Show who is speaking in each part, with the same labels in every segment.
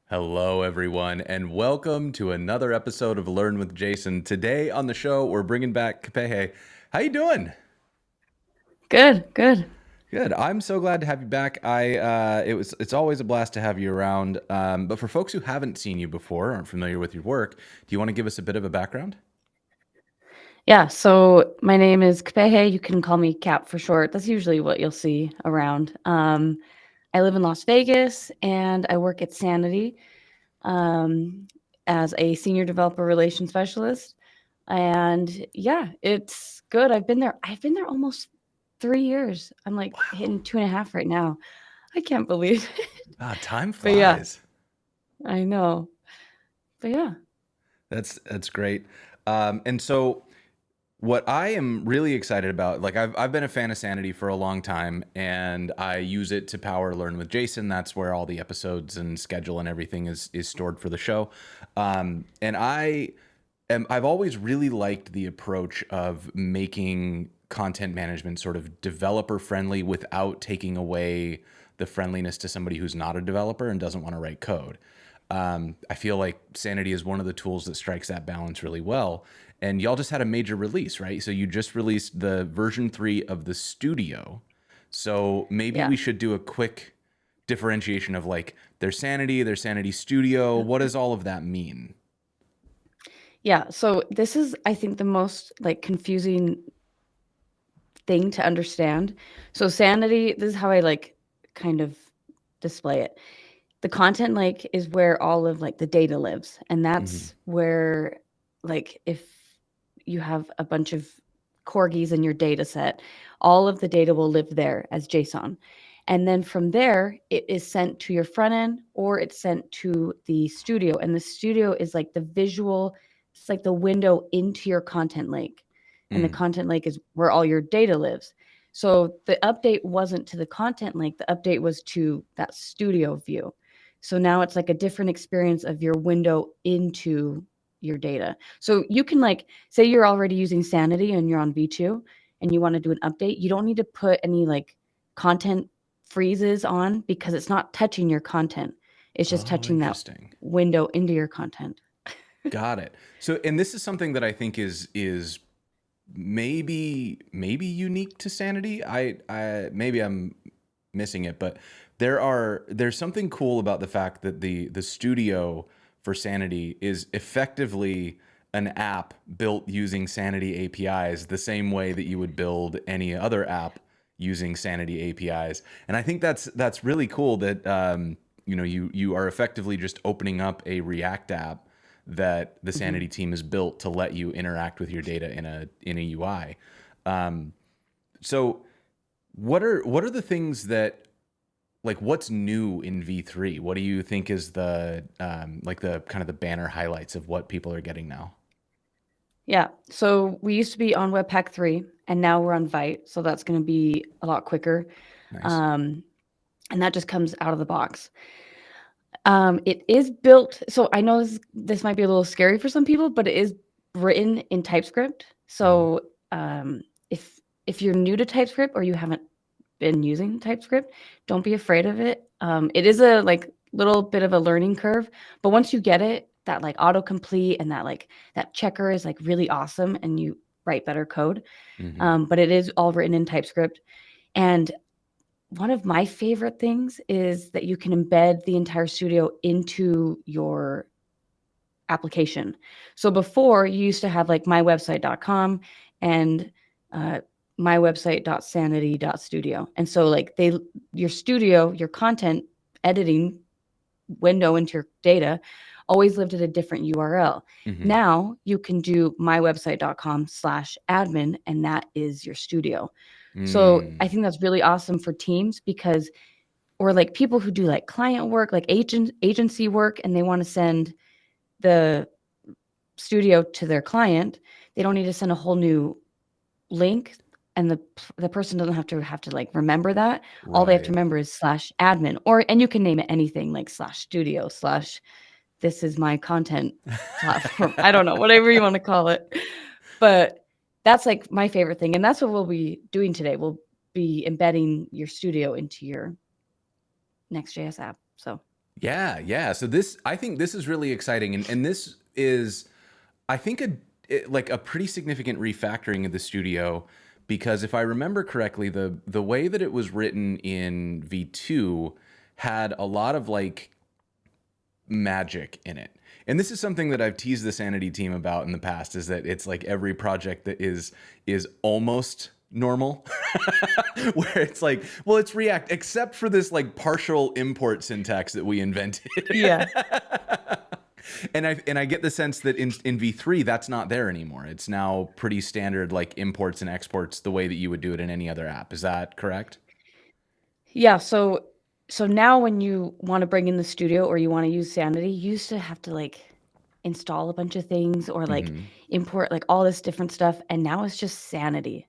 Speaker 1: Hello, everyone, and welcome to another episode of Learn with Jason. Today on the show, we're bringing back Kapehe. How you doing?
Speaker 2: Good, good.
Speaker 1: Good. I'm so glad to have you back. It's always a blast to have you around. But for folks who haven't seen you before, aren't familiar with your work, do you want to give us a bit of a background?
Speaker 2: Yeah, so my name is Kapehe. You can call me Cap for short. That's usually what you'll see around. I live in Las Vegas and I work at Sanity um, as a senior developer relations specialist. And yeah, it's good. I've been there almost 3 years. I'm like
Speaker 1: Wow.
Speaker 2: hitting 2.5 right now. I can't believe it.
Speaker 1: Time
Speaker 2: But yeah,
Speaker 1: flies.
Speaker 2: I know. But yeah.
Speaker 1: That's great. And so what I am really excited about, like I've been a fan of Sanity for a long time, and I use it to power Learn with Jason. That's where all the episodes and schedule and everything is stored for the show. And I've always really liked the approach of making content management sort of developer friendly without taking away the friendliness to somebody who's not a developer and doesn't want to write code. I feel like Sanity is one of the tools that strikes that balance really well. And y'all just had a major release, right? So you just released the version 3 of the studio. So maybe
Speaker 2: Yeah.
Speaker 1: we should do a quick differentiation of like their Sanity Studio. What does all of that mean?
Speaker 2: Yeah, so this is, I think, the most like confusing thing to understand. So sanity, this is how I like kind of display it. The content lake is where all of like the data lives, and
Speaker 1: Hmm.
Speaker 2: that's where like if you have a bunch of corgis in your data set, all of the data will live there as JSON. And then from there, it is sent to your front end or it's sent to the studio. And the studio is like the visual, it's like the window into your content lake. And the
Speaker 1: Mm.
Speaker 2: content lake is where all your data lives. So the update wasn't to the content lake, the update was to that studio view. So now it's like a different experience of your window into your data. So you can like say you're already using Sanity and you're on V2 and you want to do an update, you don't need to put any like content freezes on because it's not touching your content. It's just
Speaker 1: Oh,
Speaker 2: touching that
Speaker 1: interesting.
Speaker 2: window into your content.
Speaker 1: Got it. So, and this is something that I think is maybe unique to Sanity. I maybe I'm missing it, but there's something cool about the fact that the studio for Sanity is effectively an app built using Sanity APIs the same way that you would build any other app using Sanity APIs. And I think that's really cool that you are effectively just opening up a React app that the
Speaker 2: Mhm.
Speaker 1: Sanity team has built to let you interact with your data in a UI. Um, so what are the things that, like, what's new in V3? What do you think is the like the kind of the banner highlights of what people are getting now?
Speaker 2: Yeah. So we used to be on Webpack 3 and now we're on Vite. So that's going to be a lot quicker.
Speaker 1: Nice.
Speaker 2: Um, and that just comes out of the box. It is built. So I know this might be a little scary for some people, but it is written in TypeScript.
Speaker 1: Oh.
Speaker 2: So if you're new to TypeScript or you haven't been using TypeScript, don't be afraid of it. It is a like little bit of a learning curve, but once you get it, that like autocomplete and that like that checker is like really awesome, and you write better code.
Speaker 1: Hmm.
Speaker 2: But it is all written in TypeScript, and one of my favorite things is that you can embed the entire studio into your application. So before you used to have like mywebsite.com and uh, mywebsite.sanity.studio. And so like your studio, your content editing window into your data always lived at a different URL.
Speaker 1: Hmm.
Speaker 2: Now you can do mywebsite.com/admin and that is your studio. So I
Speaker 1: Mm.
Speaker 2: think that's really awesome for teams because or like people who do like client work, like agency work, and they want to send the studio to their client, they don't need to send a whole new link, and the person doesn't have to like remember that. All they have to
Speaker 1: Right.
Speaker 2: remember is slash admin, or and you can name it anything like slash studio slash this is my content platform. I don't know, whatever you want to call it. But that's like my favorite thing. And that's what we'll be doing today. We'll be embedding your studio into your Next.js app. So
Speaker 1: Yeah. So this, I think this is really exciting, and this is, I think, like a pretty significant refactoring of the studio, because if I remember correctly, the way that it was written in V2 had a lot of like magic in it. And this is something that I've teased the Sanity team about in the past, is that it's like every project that is almost normal, where it's like, well, it's React except for this like partial import syntax that we invented.
Speaker 2: Yeah.
Speaker 1: And I get the sense that in V3 that's not there anymore. It's now pretty standard, like imports and exports the way that you would do it in any other app. Is that correct?
Speaker 2: Yeah, so now when you want to bring in the studio or you want to use Sanity, you used to have to like install a bunch of things or like
Speaker 1: Mm-hmm.
Speaker 2: import like all this different stuff, and now it's just Sanity.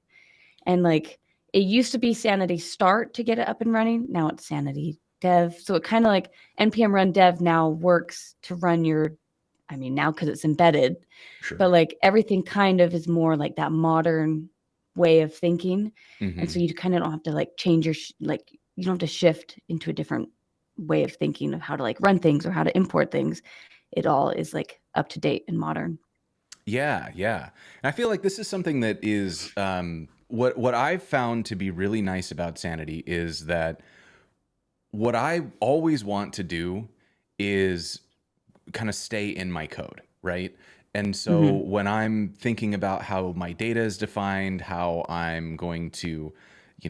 Speaker 2: And like it used to be Sanity start to get it up and running. Now it's Sanity dev. So it kind of like npm run dev now works to run your, I mean, now because it's embedded,
Speaker 1: Sure.
Speaker 2: but like everything kind of is more like that modern way of thinking. And so
Speaker 1: Mm-hmm.
Speaker 2: you kind of don't have to like change your, like, you don't have to shift into a different way of thinking of how to like run things or how to import things. It all is like up to date and modern.
Speaker 1: Yeah. And I feel like this is something that is what I've found to be really nice about Sanity is that what I always want to do is kind of stay in my code, right? And so
Speaker 2: Mm-hmm.
Speaker 1: when I'm thinking about how my data is defined, how I'm going to,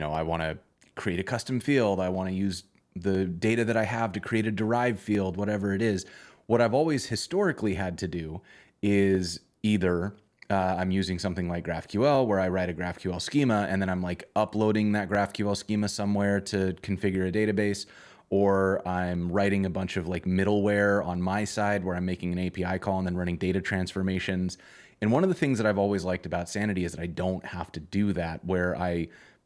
Speaker 1: I want to create a custom field, I want to use the data that I have to create a derived field, whatever it is, what I've always historically had to do is either I'm using something like GraphQL where I write a GraphQL schema and then I'm like uploading that GraphQL schema somewhere to configure a database, or I'm writing a bunch of like middleware on my side where I'm making an API call and then running data transformations. And one of the things that I've always liked about Sanity is that I don't have to do that, where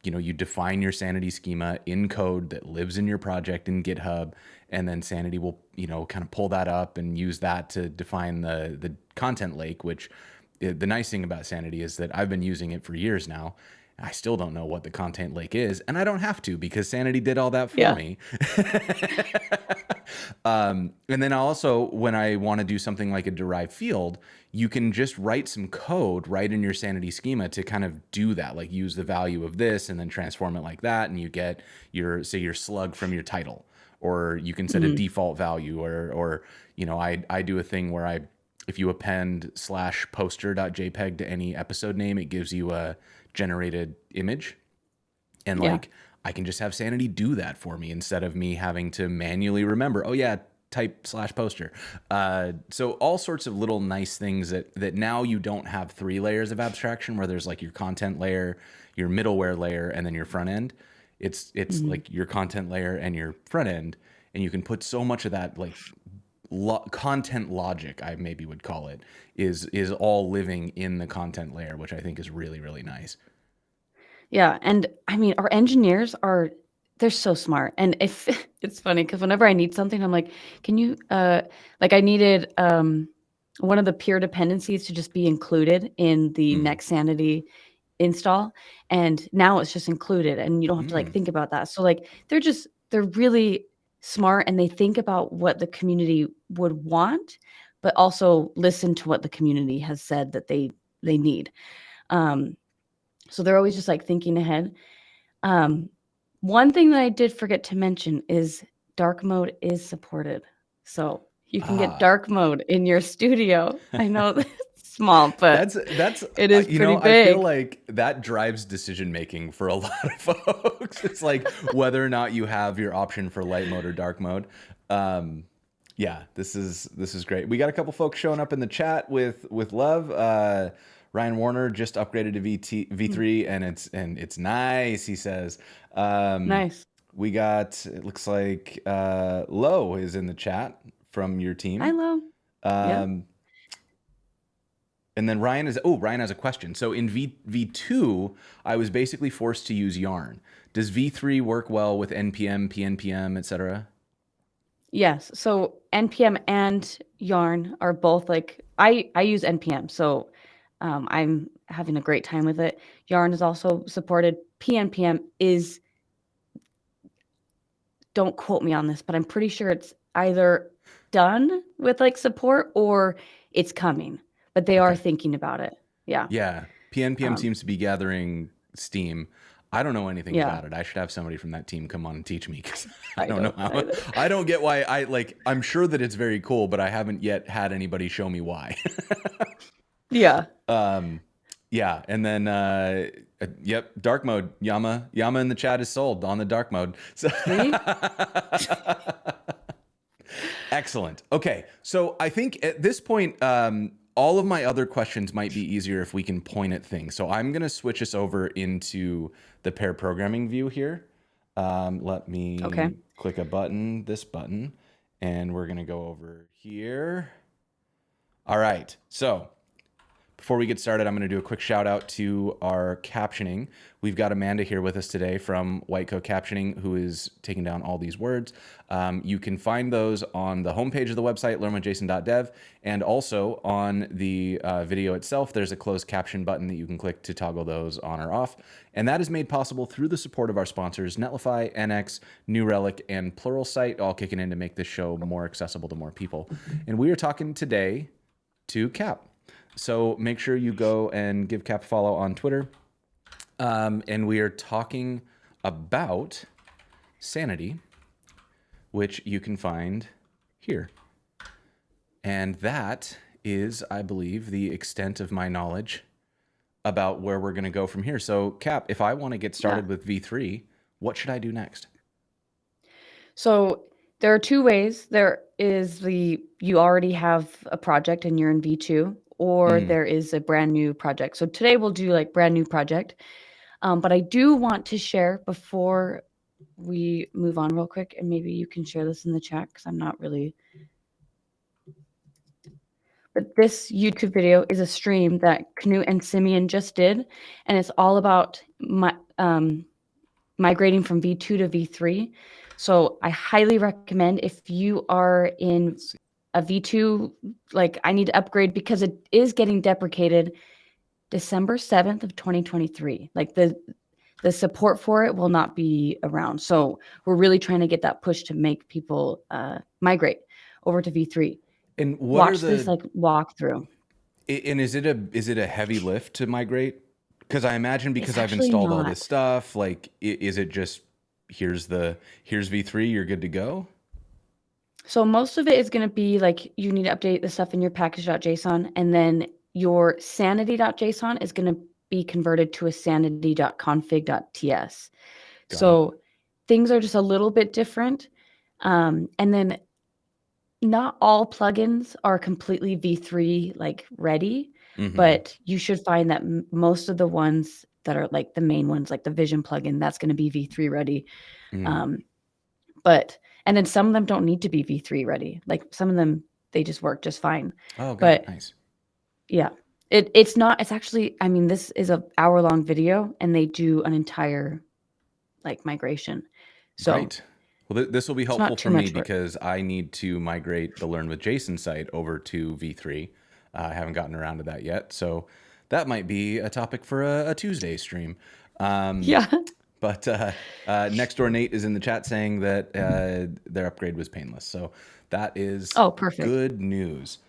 Speaker 1: you define your Sanity schema in code that lives in your project in GitHub, and then Sanity will, kind of pull that up and use that to define the content lake, which the nice thing about Sanity is that I've been using it for years now. I still don't know what the content lake is, and I don't have to because Sanity did all that for
Speaker 2: Yeah.
Speaker 1: me. And then also, when I want to do something like a derived field, you can just write some code right in your Sanity schema to kind of do that, like use the value of this and then transform it like that, and you get your slug from your title, or you can set a
Speaker 2: Mm-hmm.
Speaker 1: default value, or I do a thing where if you append /poster.jpg to any episode name, it gives you a generated image, and
Speaker 2: Yeah.
Speaker 1: like I can just have Sanity do that for me instead of me having to manually remember, oh yeah, type /poster. So all sorts of little nice things that now you don't have 3 layers of abstraction where there's like your content layer, your middleware layer, and then your front end. It's
Speaker 2: Mm-hmm.
Speaker 1: like your content layer and your front end, and you can put so much of that like content logic, I maybe would call it, is all living in the content layer, which I think is really, really nice.
Speaker 2: Yeah, and I mean, our engineers are, they're so smart. And if it's funny because whenever I need something, I'm like, can you like I needed one of the peer dependencies to just be included in the
Speaker 1: Mm.
Speaker 2: Next-Sanity install, and now it's just included and you don't have to like
Speaker 1: Mm.
Speaker 2: think about that. So like they're really smart, and they think about what the community would want, but also listen to what the community has said that they need. Um so they're always just like thinking ahead. Um, One thing that I did forget to mention is dark mode is supported. So you can get
Speaker 1: Ah,
Speaker 2: dark mode in your studio. I know that's small, but
Speaker 1: that's
Speaker 2: it is pretty
Speaker 1: I feel
Speaker 2: big.
Speaker 1: like that drives decision making for a lot of folks. It's like whether or not you have your option for light mode or dark mode. Um, yeah, this is great. We got a couple folks showing up in the chat with love. Ryan Warner just upgraded to
Speaker 2: Mm,
Speaker 1: V3, and it's nice, he says. Um,
Speaker 2: nice.
Speaker 1: we got, it looks like Lo is in the chat from your
Speaker 2: Hi,
Speaker 1: team.
Speaker 2: Lo. Yep.
Speaker 1: Um, and then Ryan has a question. So in V2, I was basically forced to use Yarn. Does V3 work well with npm, pnpm, etc.?
Speaker 2: Yes. So npm and Yarn are both like I use npm, so I'm having a great time with it. Yarn is also supported. pnpm is, don't quote me on this, but I'm pretty sure it's either done with like support or it's coming, but they are
Speaker 1: Okay.
Speaker 2: thinking about it. Yeah.
Speaker 1: Yeah. pnpm
Speaker 2: Um,
Speaker 1: seems to be gathering steam. I don't know anything
Speaker 2: yeah.
Speaker 1: about it. I should have somebody from that team come on and teach me, because I
Speaker 2: I
Speaker 1: don't know
Speaker 2: don't
Speaker 1: how.
Speaker 2: either.
Speaker 1: I don't get why. I'm sure that it's very cool, but I haven't yet had anybody show me why.
Speaker 2: Yeah.
Speaker 1: Yeah, and then yep, dark mode. Yama in the chat is sold on the dark mode. So
Speaker 2: See?
Speaker 1: excellent. Okay, so I think at this point, all of my other questions might be easier if we can point at things. So I'm going to switch us over into the pair programming view here. Let
Speaker 2: Okay.
Speaker 1: me click a button, this button, and we're going to go over here. All right, so before we get started, I'm going to do a quick shout out to our captioning. We've got Amanda here with us today from Whitecoat Captioning, who is taking down all these words. You can find those on the homepage of the website, learnwithjason.dev, and also on the video itself, there's a closed caption button that you can click to toggle those on or off. And that is made possible through the support of our sponsors, Netlify, NX, New Relic, and Pluralsight, all kicking in to make this show more accessible to more people. And we are talking today to Cap. So make sure you go and give Cap a follow on Twitter. And we are talking about Sanity, which you can find here. And that is, I believe, the extent of my knowledge about where we're going to go from here. So Cap, if I want to get started with V3, what should I do next?
Speaker 2: So there are two ways. There is you already have a project and you're in V2, or there is a brand new project. So today we'll do like brand new project. But I do want to share before we move on real quick, and maybe you can share this in the chat because I'm not really. But this YouTube video is a stream that Knut and Simeon just did, and it's all about migrating from V2 to V3. So I highly recommend, if you are in a V2, like I need to upgrade because it is getting deprecated December 7th of 2023. Like the support for it will not be around. So we're really trying to get that push to make people migrate over to V3.
Speaker 1: And what are
Speaker 2: Watch this
Speaker 1: the
Speaker 2: like walkthrough.
Speaker 1: and is it a heavy lift to migrate? Because I imagine,
Speaker 2: It's
Speaker 1: because I've
Speaker 2: actually
Speaker 1: installed all this
Speaker 2: not.
Speaker 1: stuff, like is it just here's V3, you're good to go?
Speaker 2: So most of it is going to be like you need to update the stuff in your package.json, and then your sanity.json is going to be converted to a sanity.config.ts.
Speaker 1: Got it.
Speaker 2: So things are just a little bit different. And then not all plugins are completely V3 like ready, but you should find that most of the ones that are like the main ones, like the Vision plugin, that's going to be V3 ready. But and then some of them don't need to be V3 ready. Like some of them, they just work just fine.
Speaker 1: Oh, got it.
Speaker 2: But
Speaker 1: Nice.
Speaker 2: yeah, it's not. It's actually. I mean, this is a hour-long video, and they do an entire like migration. So
Speaker 1: Great. Well, this will be
Speaker 2: it's
Speaker 1: helpful
Speaker 2: not too
Speaker 1: for me
Speaker 2: much work.
Speaker 1: because I need to migrate the Learn with Jason site over to V3. I haven't gotten around to that yet, so that might be a topic for a Tuesday stream.
Speaker 2: Yeah.
Speaker 1: But Next Door Nate is in the chat saying that their upgrade was painless. So that is
Speaker 2: Oh, perfect.
Speaker 1: good news.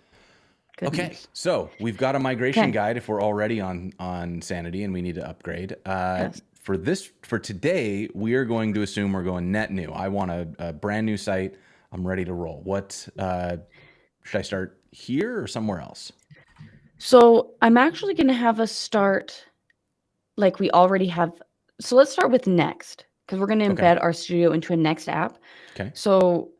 Speaker 2: Good
Speaker 1: Okay,
Speaker 2: news.
Speaker 1: so we've got a migration
Speaker 2: Okay.
Speaker 1: guide if we're already on Sanity and we need to upgrade.
Speaker 2: Yes.
Speaker 1: For today, we are going to assume we're going net new. I want a brand new site. I'm ready to roll. What should I start here or somewhere else?
Speaker 2: So I'm actually going to have us start like we already have. So let's start with Next, because we're going to
Speaker 1: Okay.
Speaker 2: embed our studio into a Next app.
Speaker 1: Okay.
Speaker 2: So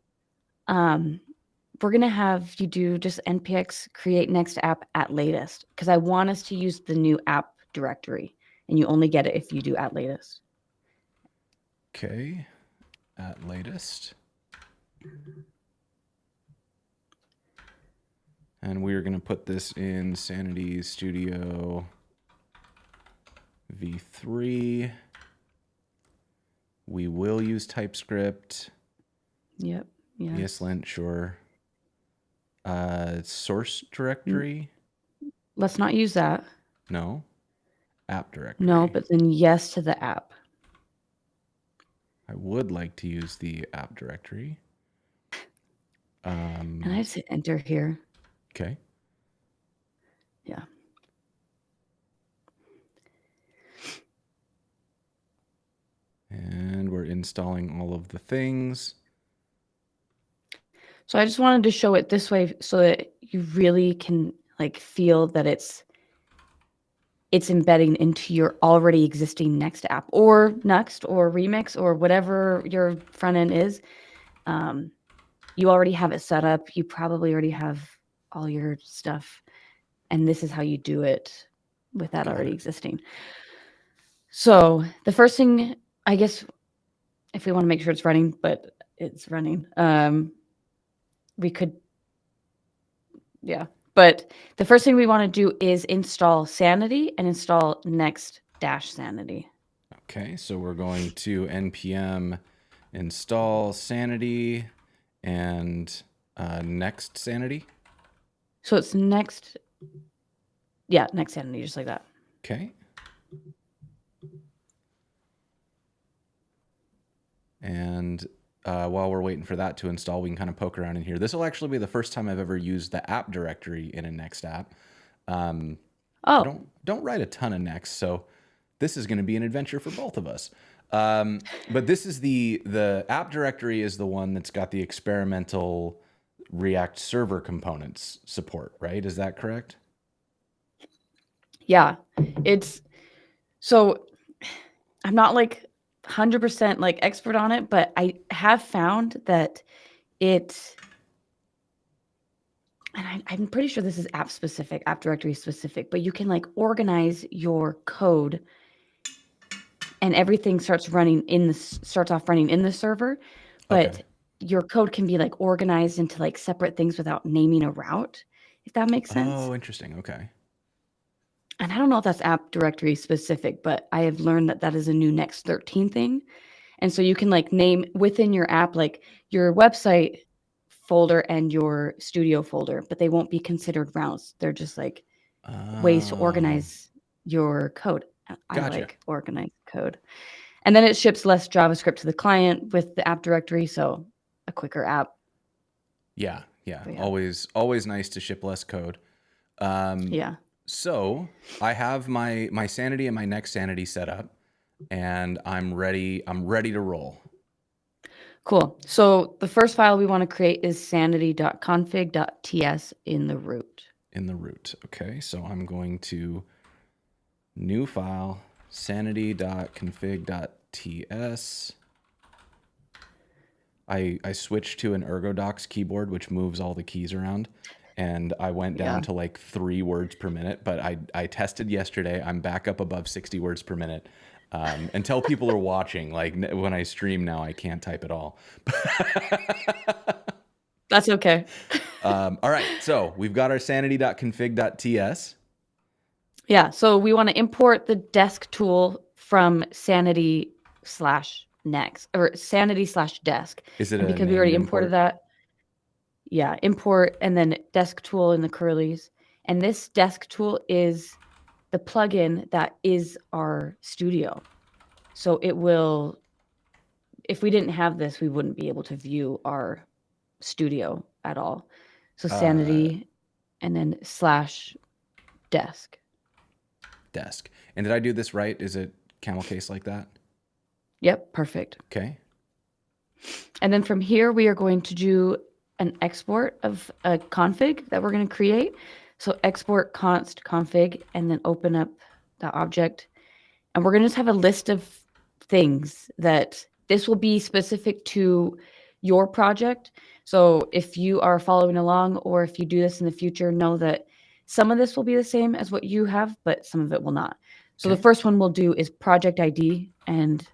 Speaker 2: we're going to have you do just npx create next app at latest, because I want us to use the new app directory, and you only get it if you do at latest.
Speaker 1: Okay. At latest. And we're going to put this in Sanity Studio V3. We will use TypeScript.
Speaker 2: Yep. Yeah.
Speaker 1: ESLint, sure. Source directory?
Speaker 2: Let's not use that.
Speaker 1: No. App directory.
Speaker 2: No, but then yes to the app.
Speaker 1: I would like to use the app directory.
Speaker 2: And I just hit enter here.
Speaker 1: Okay.
Speaker 2: Yeah.
Speaker 1: And we're installing all of the things.
Speaker 2: So I just wanted to show it this way so that you really can like feel that it's embedding into your already existing Next app or Next or Remix or whatever your front end is. You already have it set up. You probably already have all your stuff. And this is how you do it with that already existing. So the first thing, I guess, if we want to make sure it's running, but it's running, we could, yeah. But the first thing we want to do is install Sanity and install Next-Sanity.
Speaker 1: Okay, so we're going to npm install Sanity and Next-Sanity.
Speaker 2: So it's Next-Sanity, just like that.
Speaker 1: Okay. And while we're waiting for that to install, we can kind of poke around in here. This will actually be the first time I've ever used the app directory in a Next app. I don't write a ton of Next, so this is going to be an adventure for both of us. But this is the app directory is the one that's got the experimental React server components support, right? Is that correct?
Speaker 2: Yeah, it's so I'm not like 100% like expert on it, but I have found that it, and I'm pretty sure this is app specific, app directory specific, but you can like organize your code and everything starts off running in the server, but your code can be like organized into like separate things without naming a route, if that makes sense.
Speaker 1: Oh, interesting. Okay.
Speaker 2: And I don't know if that's app directory specific, but I have learned that that is a new Next 13 thing. And so you can like name within your app, like your website folder and your studio folder, but they won't be considered routes. They're just like ways to organize your code. I like organized code. And then it ships less JavaScript to the client with the app directory. So a quicker app.
Speaker 1: Yeah. Always nice to ship less code.
Speaker 2: Yeah.
Speaker 1: So I have my Sanity and my Next-Sanity set up, and I'm ready to roll.
Speaker 2: Cool. So the first file we want to create is sanity.config.ts in the root.
Speaker 1: In the root. Okay, so I'm going to new file, sanity.config.ts. I switched to an Ergodox keyboard, which moves all the keys around. And I went down to like 3 words per minute, but I tested yesterday. I'm back up above 60 words per minute. Until people are watching, like when I stream now, I can't type at all.
Speaker 2: That's okay.
Speaker 1: All right, so we've got our sanity.config.ts.
Speaker 2: Yeah, so we want to import the desk tool from sanity/next or sanity/desk.
Speaker 1: Is it
Speaker 2: and
Speaker 1: a
Speaker 2: because we already
Speaker 1: named
Speaker 2: imported
Speaker 1: import?
Speaker 2: that, yeah, import and then desk tool in the curlies. And this desk tool is the plugin that is our studio. So it will, if we didn't have this, we wouldn't be able to view our studio at all. So sanity and then /desk.
Speaker 1: Desk. And did I do this right? Is it camel case like that?
Speaker 2: Yep, perfect.
Speaker 1: Okay.
Speaker 2: And then from here, we are going to do an export of a config that we're going to create. So export const config and then open up the object. And we're going to just have a list of things that this will be specific to your project. So if you are following along or if you do this in the future, know that some of this will be the same as what you have, but some of it will not. So the first one we'll do is project ID, and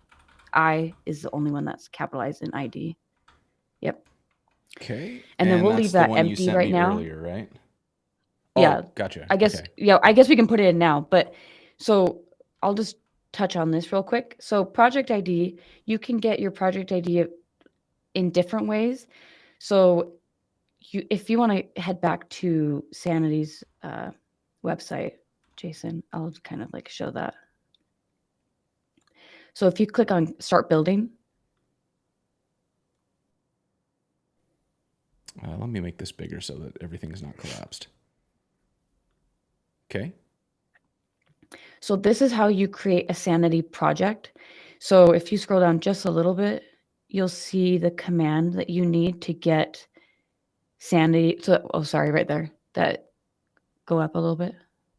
Speaker 2: I is the only one that's capitalized in ID. Yep.
Speaker 1: Okay.
Speaker 2: And then we'll leave that empty right now.
Speaker 1: Earlier, right?
Speaker 2: Yeah.
Speaker 1: Oh, gotcha.
Speaker 2: I guess, yeah, I guess we can put it in now. But so I'll just touch on this real quick. So project ID, you can get your project ID in different ways. So if you want to head back to Sanity's website, Jason, I'll kind of like show that. So if you click on start building.
Speaker 1: Let me make this bigger so that everything is not collapsed. Okay.
Speaker 2: So this is how you create a Sanity project. So if you scroll down just a little bit, you'll see the command that you need to get Sanity. So, oh, sorry, right there. That go up a little bit.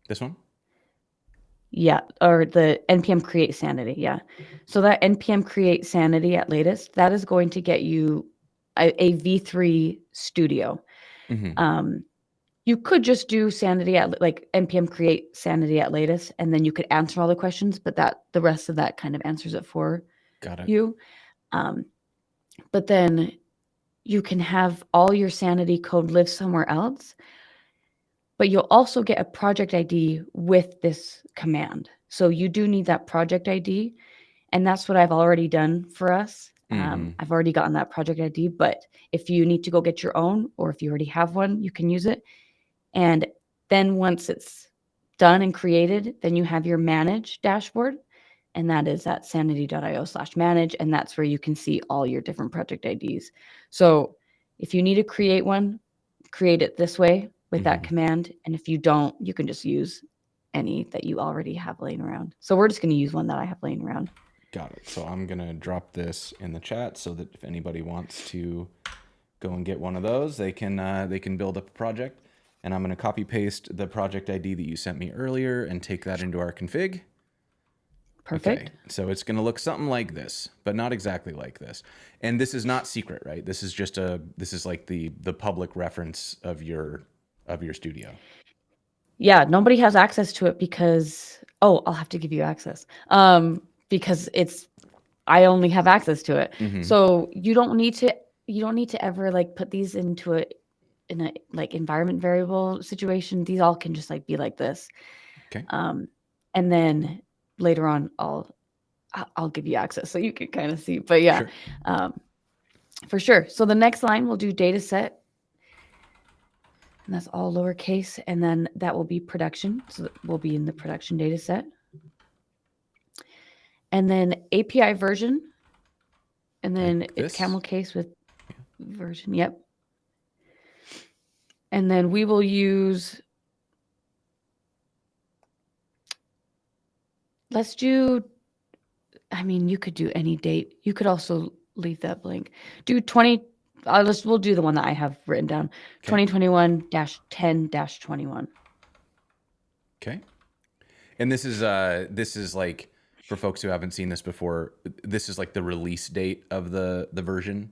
Speaker 1: This one?
Speaker 2: Yeah, or the npm create sanity. Yeah. So that npm create sanity at latest, that is going to get you a V3 studio.
Speaker 1: Mm-hmm.
Speaker 2: You could just do sanity at like npm create sanity at latest, and then you could answer all the questions, but that the rest of that kind of answers it for
Speaker 1: Got it.
Speaker 2: you. But then you can have all your sanity code live somewhere else, but you'll also get a project ID with this command. So you do need that project ID. And that's what I've already done for us.
Speaker 1: Mm-hmm.
Speaker 2: I've already gotten that project ID, but if you need to go get your own, or if you already have one, you can use it. And then once it's done and created, then you have your manage dashboard. And that is at sanity.io/manage. And that's where you can see all your different project IDs. So if you need to create one, create it this way with that command. And if you don't, you can just use any that you already have laying around. So we're just going to use one that I have laying around.
Speaker 1: Got it. So I'm going to drop this in the chat so that if anybody wants to go and get one of those, they can build up a project. And I'm going to copy paste the project ID that you sent me earlier and take that into our config.
Speaker 2: Perfect.
Speaker 1: Okay, so it's going to look something like this, but not exactly like this. And this is not secret, right? This is just this is like the public reference of your studio.
Speaker 2: Yeah, nobody has access to it because I'll have to give you access. Because I only have access to it.
Speaker 1: Mm-hmm.
Speaker 2: So you don't need to ever like put these into in a like environment variable situation. These all can just like be like this.
Speaker 1: Okay.
Speaker 2: And then later on I'll give you access so you can kind of see. But yeah, sure. For sure. So the next line we'll do data set. And that's all lowercase. And then that will be production. So that will be in the production data set. And then API version. And then
Speaker 1: Like
Speaker 2: it's
Speaker 1: this?
Speaker 2: camel case with version. Yep. And then we will use, let's do, I mean, you could do any date. You could also leave that blank. Do 20, we'll do the one that I have written down. Okay. 2021-10-21.
Speaker 1: Okay. And this is like, for folks who haven't seen this before, this is like the release date of the version.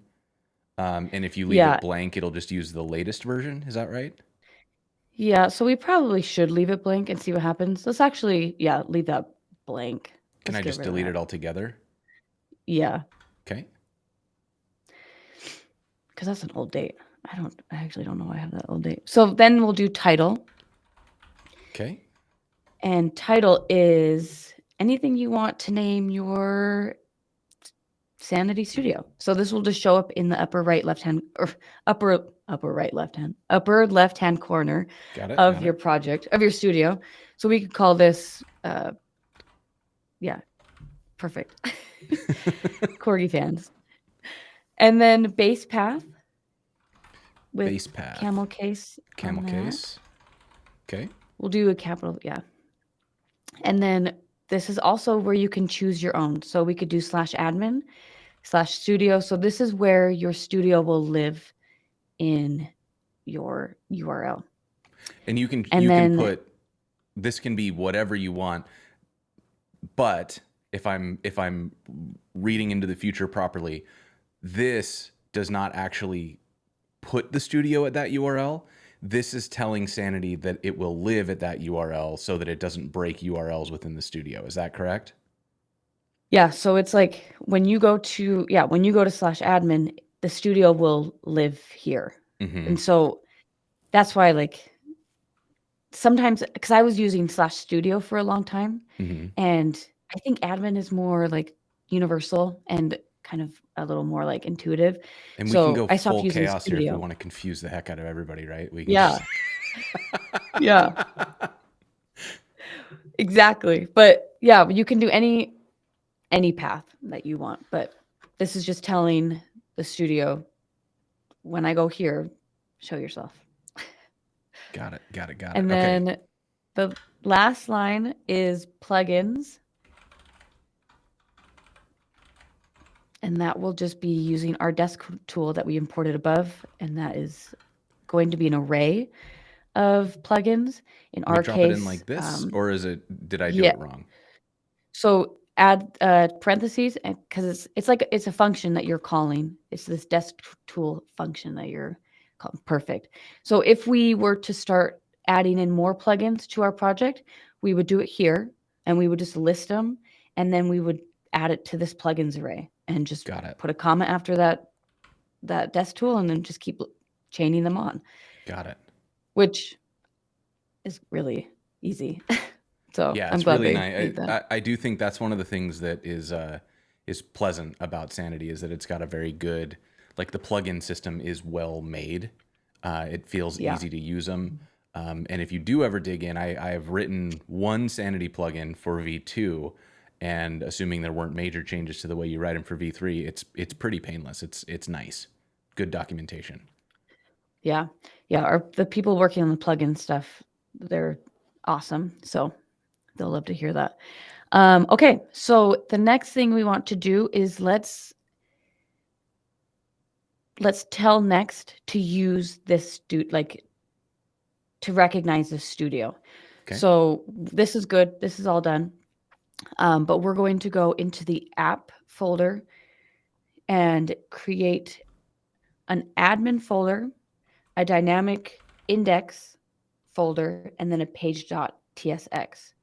Speaker 1: And if you leave it blank, it'll just use the latest version. Is that right?
Speaker 2: Yeah. So we probably should leave it blank and see what happens. Let's actually, leave that blank.
Speaker 1: Can I just delete it altogether?
Speaker 2: Yeah.
Speaker 1: Okay.
Speaker 2: Because that's an old date. I actually don't know why I have that old date. So then we'll do title.
Speaker 1: Okay.
Speaker 2: And title is anything you want to name your Sanity Studio. So this will just show up in the upper left hand corner of your project, of your studio. So we could call this, perfect. Corgi fans. And then base path with
Speaker 1: base path.
Speaker 2: Camel case.
Speaker 1: Okay.
Speaker 2: We'll do a capital, yeah. And then this is also where you can choose your own. So we could do /admin/studio. So this is where your studio will live in your URL.
Speaker 1: And you can can put, this can be whatever you want. But if I'm reading into the future properly, this does not actually put the studio at that URL. This is telling Sanity that it will live at that URL so that it doesn't break URLs within the studio. Is that correct?
Speaker 2: Yeah. So it's like when you go to /admin, the studio will live here. Mm-hmm. And so that's why, like, sometimes, because I was using /studio for a long time, and I think admin is more like universal and kind of a little more like intuitive.
Speaker 1: And we can go full chaos here if we want to confuse the heck out of everybody, right? We can
Speaker 2: yeah. Exactly. But yeah, you can do any path that you want. But this is just telling the studio, when I go here, show yourself.
Speaker 1: Got it. Got it. Got it.
Speaker 2: And
Speaker 1: Okay.
Speaker 2: then the last line is plugins. And that will just be using our desk tool that we imported above. And that is going to be an array of plugins. In
Speaker 1: We
Speaker 2: our
Speaker 1: drop it in
Speaker 2: case,
Speaker 1: like this, or is it, did I do
Speaker 2: yeah.
Speaker 1: it wrong?
Speaker 2: So add parentheses, because it's a function that you're calling. It's this desk tool function that you're calling. Perfect. So if we were to start adding in more plugins to our project, we would do it here, and we would just list them, and then we would add it to this plugins array, and just
Speaker 1: Got it.
Speaker 2: put a comma after that desk tool, and then just keep chaining them on.
Speaker 1: Got it.
Speaker 2: Which is really easy. So
Speaker 1: Yeah,
Speaker 2: I'm
Speaker 1: it's
Speaker 2: glad
Speaker 1: really
Speaker 2: they
Speaker 1: nice.
Speaker 2: made that.
Speaker 1: I do think that's one of the things that is pleasant about Sanity is that it's got a very good, like the plugin system is well made. It feels
Speaker 2: Yeah.
Speaker 1: easy to use them. And if you do ever dig in, I have written one Sanity plugin for V2, and assuming there weren't major changes to the way you write them for V3, it's pretty painless. It's nice. Good documentation.
Speaker 2: Yeah. Yeah. The people working on the plugin stuff, they're awesome. So they'll love to hear that. Okay. So the next thing we want to do is let's tell Next to use this to recognize the studio.
Speaker 1: Okay.
Speaker 2: So this is good. This is all done. But we're going to go into the app folder and create an admin folder, a dynamic index folder, and then a page.tsx.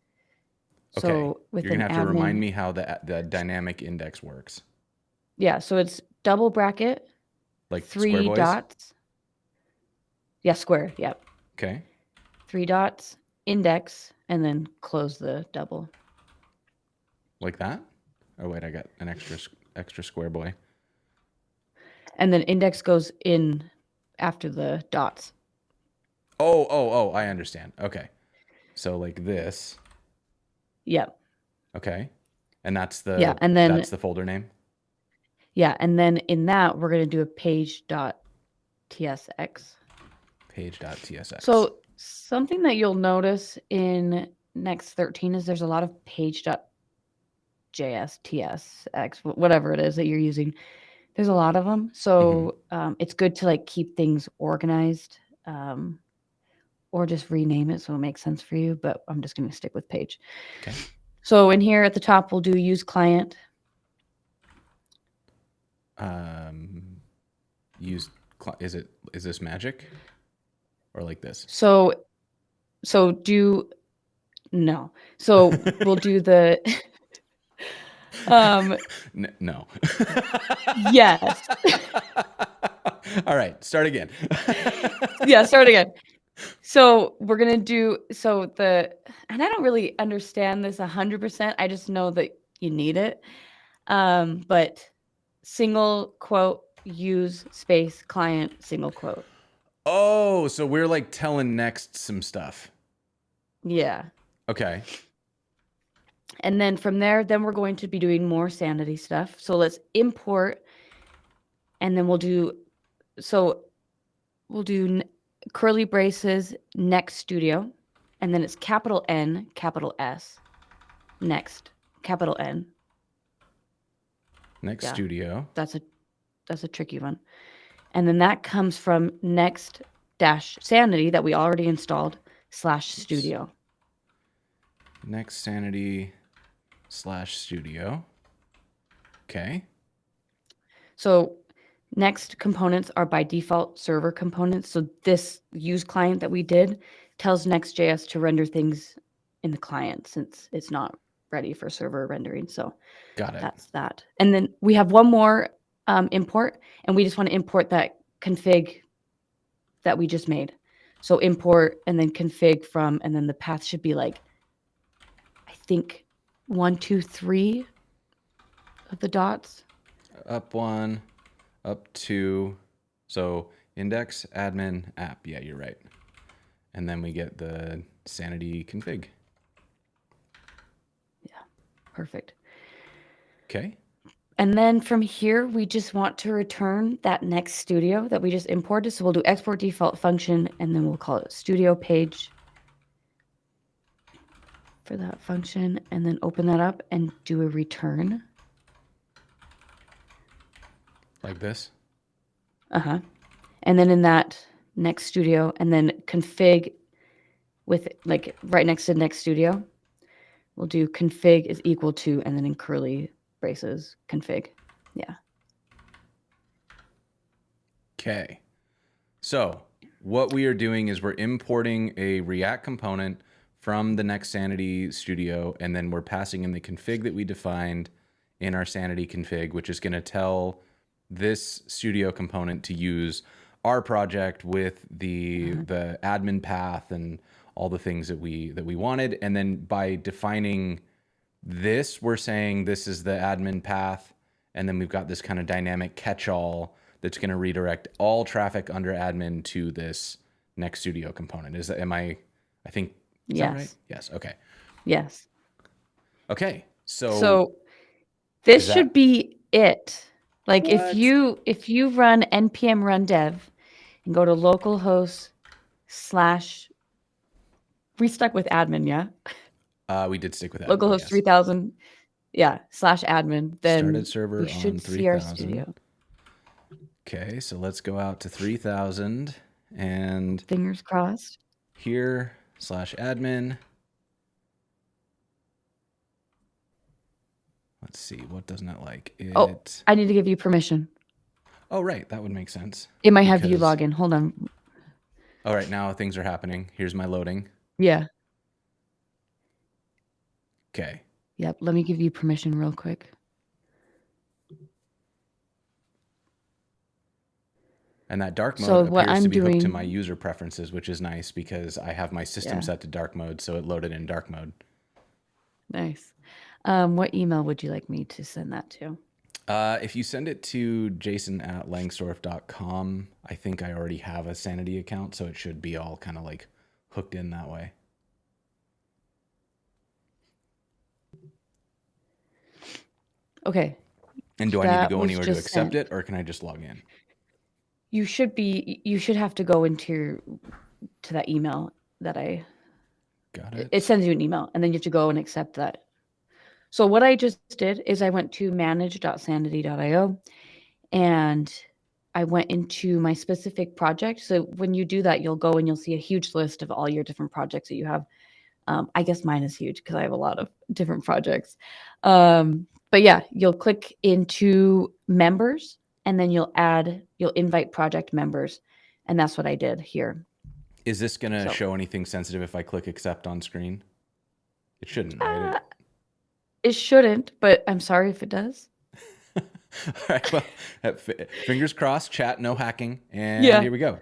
Speaker 1: Okay.
Speaker 2: So with
Speaker 1: You're gonna
Speaker 2: an
Speaker 1: have to remind
Speaker 2: admin,
Speaker 1: me how the dynamic index works.
Speaker 2: yeah, so it's double bracket,
Speaker 1: Like
Speaker 2: 3
Speaker 1: square boys?
Speaker 2: dots. Yeah, square, yeah.
Speaker 1: Okay.
Speaker 2: 3 dots, index, and then close the double.
Speaker 1: Like that? Oh wait, I got an extra square boy.
Speaker 2: And then index goes in after the dots.
Speaker 1: Oh, I understand. Okay. So like this.
Speaker 2: Yeah.
Speaker 1: Okay. And that's
Speaker 2: Yeah, and then
Speaker 1: that's the folder name?
Speaker 2: yeah, and then in that we're going to do a page.tsx.
Speaker 1: Page.tsx.
Speaker 2: So something that you'll notice in Next 13 is there's a lot of page.js, tsx, whatever it is that you're using. There's a lot of them. So it's good to like keep things organized, or just rename it so it makes sense for you. But I'm just going to stick with page.
Speaker 1: Okay.
Speaker 2: So in here at the top, we'll do use client.
Speaker 1: Is this magic? Or like this?
Speaker 2: So no. So we'll do the
Speaker 1: No.
Speaker 2: yes.
Speaker 1: All right, start again.
Speaker 2: Yeah, start again. So we're gonna do and I don't really understand this 100%. I just know that you need it. But single quote, use space client, single quote.
Speaker 1: Oh, so we're like telling Next some stuff.
Speaker 2: Yeah.
Speaker 1: Okay.
Speaker 2: And then from there, then we're going to be doing more Sanity stuff. So let's import, and then we'll do curly braces Next Studio, and then it's capital N, capital S, Next, capital N.
Speaker 1: Next Studio.
Speaker 2: That's a tricky one. And then that comes from Next-Sanity that we already installed /studio.
Speaker 1: Next-Sanity/studio. Okay.
Speaker 2: So Next components are by default server components. So this use client that we did tells Next.js to render things in the client since it's not ready for server rendering. So
Speaker 1: got it.
Speaker 2: That's that. And then we have one more import, and we just want to import that config that we just made. So import and then config from, and then the path should be like, I think 1, 2, 3 of the dots.
Speaker 1: Up 1, up 2. So index, admin, app. Yeah, you're right. And then we get the Sanity config.
Speaker 2: Yeah, perfect.
Speaker 1: Okay.
Speaker 2: And then from here, we just want to return that Next Studio that we just imported. So we'll do export default function, and then we'll call it studio page for that function, and then open that up and do a return.
Speaker 1: Like this?
Speaker 2: Uh-huh. And then in that Next Studio, and then config with like right next to Next Studio, we'll do config is equal to, and then in curly braces, config. Yeah.
Speaker 1: Okay. So what we are doing is we're importing a React component from the Next-Sanity Studio, and then we're passing in the config that we defined in our Sanity config, which is going to tell this Studio component to use our project with the admin path and all the things that we wanted. And then by defining this, we're saying this is the admin path, and then we've got this kind of dynamic catch-all that's going to redirect all traffic under admin to this Next Studio component. Is that, I think, is that right? Yes. Okay.
Speaker 2: Yes.
Speaker 1: Okay.
Speaker 2: So this should be it. Like if you run npm run dev and go to localhost / we stuck with admin, yeah?
Speaker 1: We did stick with admin.
Speaker 2: Localhost
Speaker 1: yes.
Speaker 2: 3000, yeah, /admin. Then
Speaker 1: started server
Speaker 2: we should
Speaker 1: on
Speaker 2: see our
Speaker 1: 3000.
Speaker 2: studio.
Speaker 1: Okay, so let's go out to 3000 and
Speaker 2: Fingers crossed.
Speaker 1: here /admin. Let's see, what doesn't it like?
Speaker 2: Oh, I need to give you permission.
Speaker 1: Oh, right, that would make sense.
Speaker 2: It might have you log in. Hold on.
Speaker 1: All right, now things are happening. Here's my loading.
Speaker 2: Yeah.
Speaker 1: Okay.
Speaker 2: Yep, let me give you permission real quick.
Speaker 1: And that dark mode appears to be hooked to my user preferences, which is nice because I have my system set to dark mode, so it loaded in dark mode.
Speaker 2: Nice. What email would you like me to send that to?
Speaker 1: If you send it to jason@langsdorf.com, I think I already have a Sanity account, so it should be all kind of like hooked in that way.
Speaker 2: Okay.
Speaker 1: And do I need to go anywhere to accept it, or can I just log in?
Speaker 2: You should have to go into that email that I
Speaker 1: got it.
Speaker 2: It sends you an email, and then you have to go and accept that. So what I just did is I went to manage.sanity.io, and I went into my specific project. So when you do that, you'll go and you'll see a huge list of all your different projects that you have. I guess mine is huge because I have a lot of different projects. But yeah, you'll click into members, and then you'll invite project members. And that's what I did here.
Speaker 1: Is this going to show anything sensitive if I click accept on screen? It shouldn't, right?
Speaker 2: It shouldn't, but I'm sorry if it does.
Speaker 1: All right, well, fingers crossed, chat, no hacking. And here we go.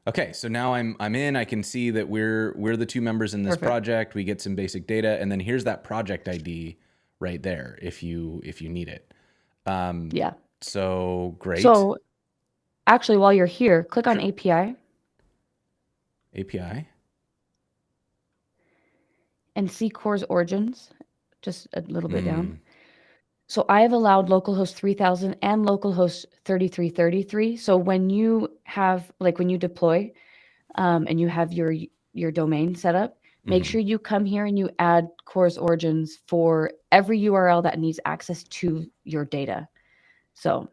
Speaker 1: Okay, so now I'm in. I can see that we're the two members in this project. We get some basic data, and then here's that project ID right there if you need it.
Speaker 2: Yeah.
Speaker 1: So great.
Speaker 2: So actually, while you're here, click on API.
Speaker 1: API.
Speaker 2: And see CORS origins, just a little bit down. So I have allowed localhost 3000 and localhost 3333. So when you have, like when you deploy and you have your domain set up, make sure you come here and you add CORS origins for every URL that needs access to your data. So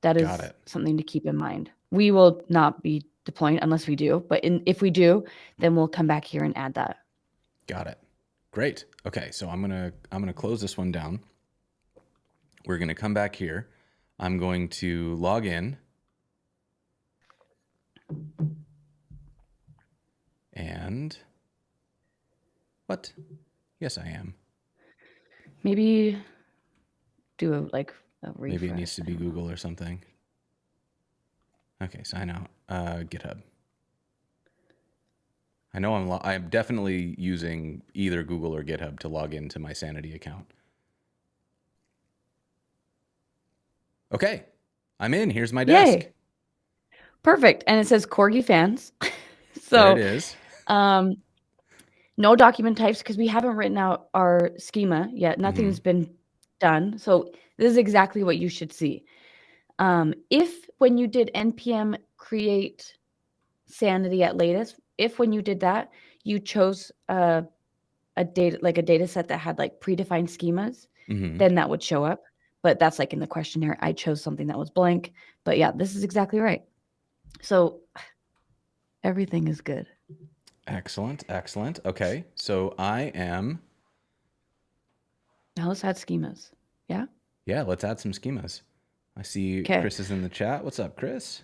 Speaker 2: that is something to keep in mind. We will not be deploying unless we do, but if we do, then we'll come back here and add that.
Speaker 1: Got it. Great. Okay, so I'm gonna close this one down. We're gonna come back here. I'm going to log in. And what? Yes, I am.
Speaker 2: Maybe do a refresh.
Speaker 1: Maybe it needs to be Google or something. Okay, sign out. GitHub. I know I'm definitely using either Google or GitHub to log into my Sanity account. Okay, I'm in. Here's my desk.
Speaker 2: Yay. Perfect. And it says Corgi fans. So
Speaker 1: there it is.
Speaker 2: No document types because we haven't written out our schema yet. Nothing's been done. So this is exactly what you should see. If when you did npm create sanity at latest, if when you did that, you chose a data set that had like predefined schemas, then that would show up. But that's like in the questionnaire. I chose something that was blank. But yeah, this is exactly right. So everything is good.
Speaker 1: Excellent. Excellent. Okay. So I am.
Speaker 2: Now let's add schemas. Yeah.
Speaker 1: Yeah, let's add some schemas. I see
Speaker 2: Okay.
Speaker 1: Chris is in the chat. What's up, Chris?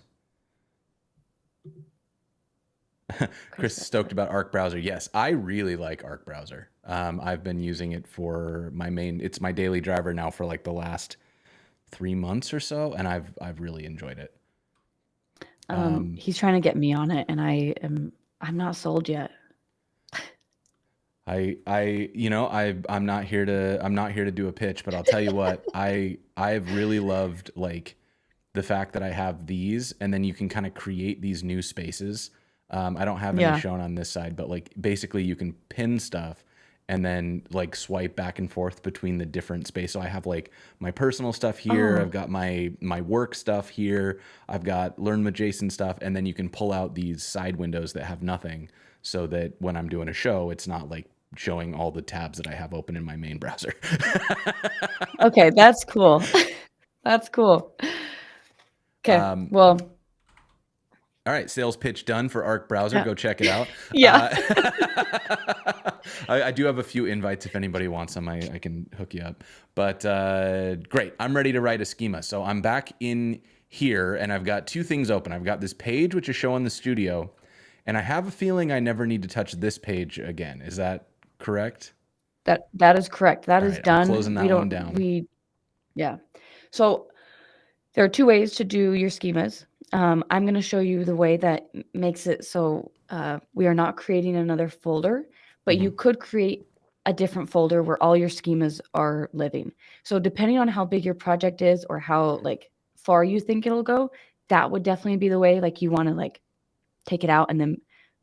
Speaker 1: Chris is stoked about Arc Browser. Yes, I really like Arc Browser. I've been using it for it's my daily driver now for like the last 3 months or so, and I've really enjoyed it.
Speaker 2: He's trying to get me on it, and I'm not sold yet.
Speaker 1: I'm not here to do a pitch, but I'll tell you what, I've really loved like the fact that I have these, and then you can kind of create these new spaces. I don't have any shown on this side, but like basically you can pin stuff and then like swipe back and forth between the different space. So I have like my personal stuff here. I've got my work stuff here. I've got learn with Jason stuff. And then you can pull out these side windows that have nothing, so that when I'm doing a show, it's not like showing all the tabs that I have open in my main browser.
Speaker 2: Okay, that's cool. That's cool. Okay, well.
Speaker 1: All right, sales pitch done for Arc Browser. Go check it out.
Speaker 2: Yeah.
Speaker 1: I do have a few invites if anybody wants them. I can hook you up. But great, I'm ready to write a schema. So I'm back in here, and I've got 2 things open. I've got this page, which is showing the studio, and I have a feeling I never need to touch this page again. Is that correct?
Speaker 2: That is correct. That is done.
Speaker 1: I'm closing that one down.
Speaker 2: Yeah. So there are 2 ways to do your schemas. I'm going to show you the way that makes it so we are not creating another folder, but you could create a different folder where all your schemas are living. So depending on how big your project is or how like far you think it'll go, that would definitely be the way. Like you want to like take it out and then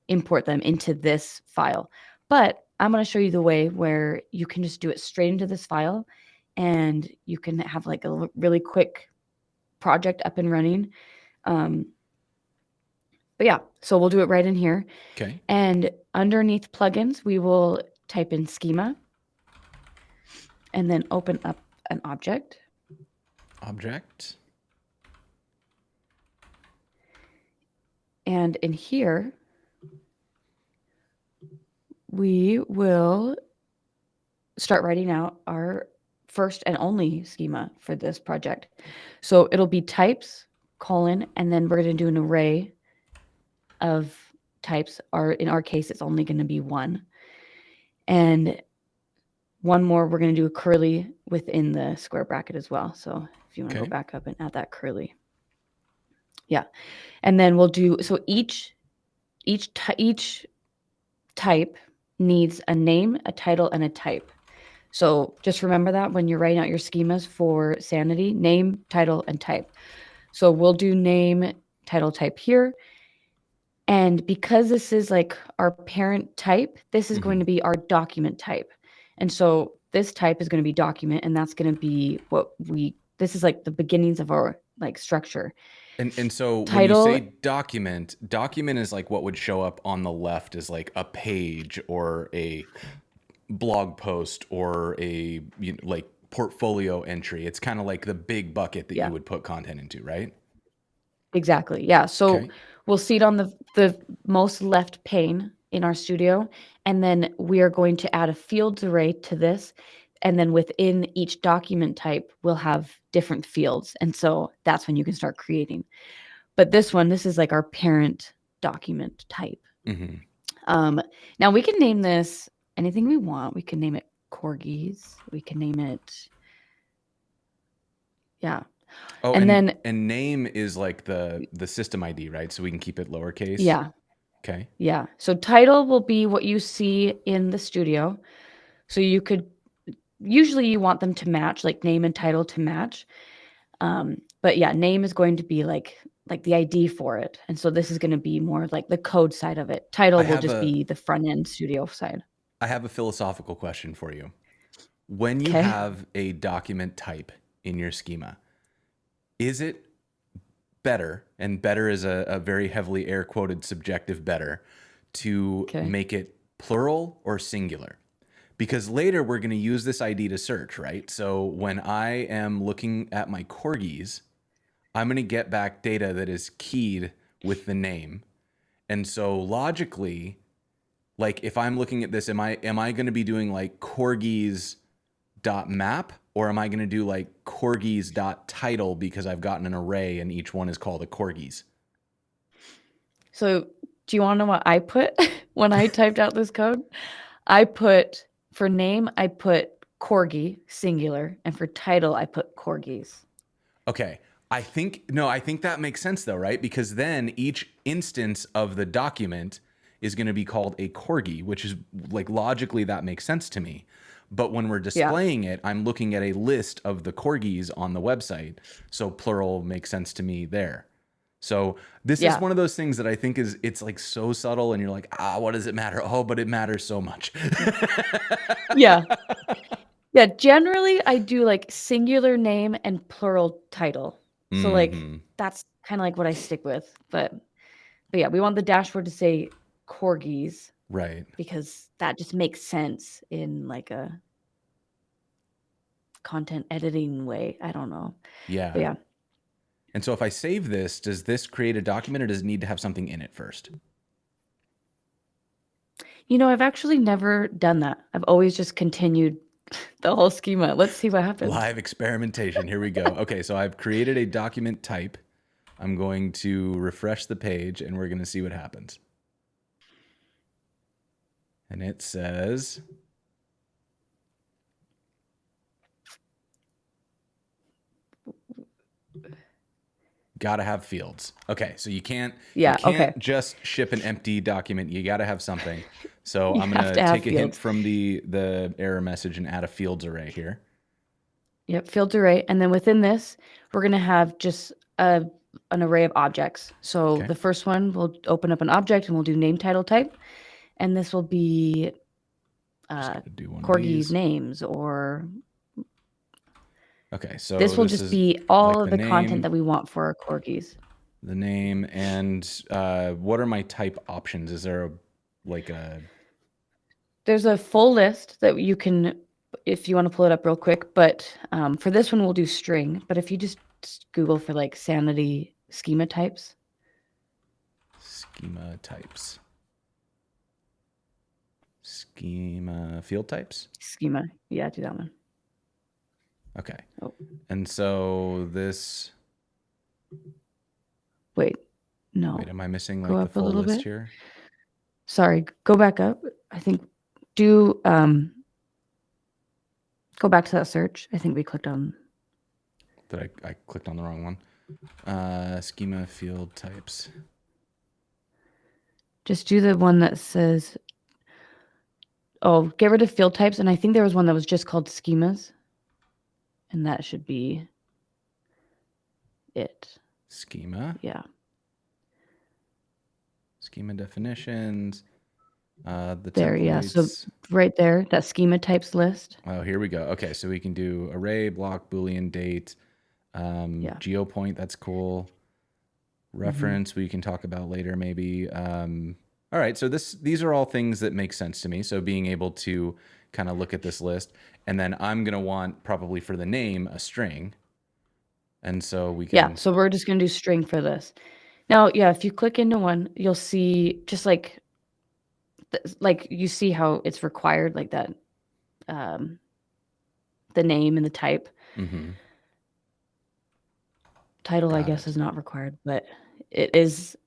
Speaker 2: import them into this file. But I'm going to show you the way where you can just do it straight into this file, and you can have like a really quick project up and running. But yeah, so we'll do it right in here.
Speaker 1: Okay.
Speaker 2: And underneath plugins, we will type in schema and then open up an object.
Speaker 1: Object.
Speaker 2: And in here, we will start writing out our first and only schema for this project. So it'll be types, colon, and then we're going to do an array of types. In our case, it's only going to be 1. And one more, we're going to do a curly within the square bracket as well. So if you want to go back up and add that curly. Yeah. And then we'll do, so each type needs a name, a title, and a type. So just remember that when you're writing out your schemas for Sanity, name, title, and type. So we'll do name, title, type here. And because this is like our parent type, this is going to be our document type. And so this type is going to be document, and that's going to be this is like the beginnings of our like structure.
Speaker 1: And so title, when you say document is like what would show up on the left as like a page or a blog post or a like portfolio entry. It's kind of like the big bucket that you would put content into, right?
Speaker 2: Exactly. Yeah. So we'll see it on the most left pane in our studio, and then we are going to add a fields array to this. And then within each document type, we'll have different fields. And so that's when you can start creating. But this is like our parent document type. Now we can name this anything we want. We can name it corgis. We can name it. Yeah.
Speaker 1: Oh, and name is like the system ID, right? So we can keep it lowercase.
Speaker 2: Yeah.
Speaker 1: Okay.
Speaker 2: Yeah. So title will be what you see in the studio. So usually you want them to match, like name and title to match. But yeah, name is going to be like the ID for it. And so this is going to be more like the code side of it. Title will just be the front end studio side.
Speaker 1: I have a philosophical question for you. when you
Speaker 2: Okay.
Speaker 1: have a document type in your schema, is it better, and better is a very heavily air quoted subjective better, to
Speaker 2: Okay.
Speaker 1: make it plural or singular? Because later we're going to use this ID to search, right? So when I am looking at my corgis, I'm going to get back data that is keyed with the name. And so logically, like if I'm looking at this, am I going to be doing like corgis dot map, or am I going to do like corgis dot title because I've gotten an array and each one is called a corgis?
Speaker 2: So do you want to know what I put when I typed out this code? I put for name, I put corgi singular, and for title, I put corgis.
Speaker 1: Okay. I think that makes sense though, right? Because then each instance of the document is going to be called a corgi, which is like logically that makes sense to me. But when we're
Speaker 2: Yeah.
Speaker 1: displaying it, I'm looking at a list of the corgis on the website. So plural makes sense to me there. So this is
Speaker 2: Yeah.
Speaker 1: one of those things that I think it's like so subtle and you're like, what does it matter? Oh, but it matters so much.
Speaker 2: Yeah. Yeah. Generally, I do like singular name and plural title. So like that's kind of like what I stick with. But yeah, we want the dashboard to say corgis
Speaker 1: Right.
Speaker 2: because that just makes sense in like a content editing way. I don't know.
Speaker 1: Yeah.
Speaker 2: But yeah.
Speaker 1: And so if I save this, does this create a document or does it need to have something in it first?
Speaker 2: You know, I've actually never done that. I've always just continued the whole schema. Let's see what happens.
Speaker 1: Live experimentation. Here we go. Okay, so I've created a document type. I'm going to refresh the page and we're going to see what happens. And it says, gotta have fields. Okay, so you can't
Speaker 2: Okay.
Speaker 1: just ship an empty document. You gotta have something. So
Speaker 2: You
Speaker 1: I'm
Speaker 2: have
Speaker 1: gonna
Speaker 2: to have
Speaker 1: take a hint
Speaker 2: fields.
Speaker 1: from the error message and add a fields array here.
Speaker 2: Yep, fields array. And then within this, we're going to have just an array of objects. So
Speaker 1: Okay.
Speaker 2: the first one, we'll open up an object and we'll do name, title, type. And this will be
Speaker 1: Just gotta do one of
Speaker 2: corgis
Speaker 1: these.
Speaker 2: names, or
Speaker 1: Okay, so
Speaker 2: this will just be all
Speaker 1: like
Speaker 2: of the content that we want for our corgis.
Speaker 1: The name, and what are my type options? Is there
Speaker 2: There's a full list that you can, if you want to pull it up real quick, but for this one, we'll do string. But if you just Google for like Sanity schema types.
Speaker 1: Schema types. Schema field types?
Speaker 2: Schema. Yeah, do that one.
Speaker 1: Okay.
Speaker 2: Oh.
Speaker 1: And so this...
Speaker 2: Wait, no.
Speaker 1: Wait, am I missing like
Speaker 2: Go
Speaker 1: the
Speaker 2: up a
Speaker 1: full
Speaker 2: little
Speaker 1: list
Speaker 2: bit.
Speaker 1: here?
Speaker 2: Sorry, go back up. I think go back to that search. I think we clicked on.
Speaker 1: That I clicked on the wrong one. Schema field types.
Speaker 2: Just do the one that says, oh, get rid of field types. And I think there was one that was just called schemas. And that should be it.
Speaker 1: Schema.
Speaker 2: Yeah.
Speaker 1: Schema definitions. The
Speaker 2: there,
Speaker 1: templates.
Speaker 2: Yeah. So right there, that schema types list.
Speaker 1: Oh, here we go. Okay, so we can do array, block, Boolean, date, geopoint. That's cool. Reference we can talk about later maybe. All right, so these are all things that make sense to me. So being able to kind of look at this list, and then I'm gonna want probably for the name a string, and so we can.
Speaker 2: Yeah, so we're just gonna do string for this. Now, yeah, if you click into one, you'll see just like you see how it's required, like that, the name and the type. Title, I guess, is not required, but it is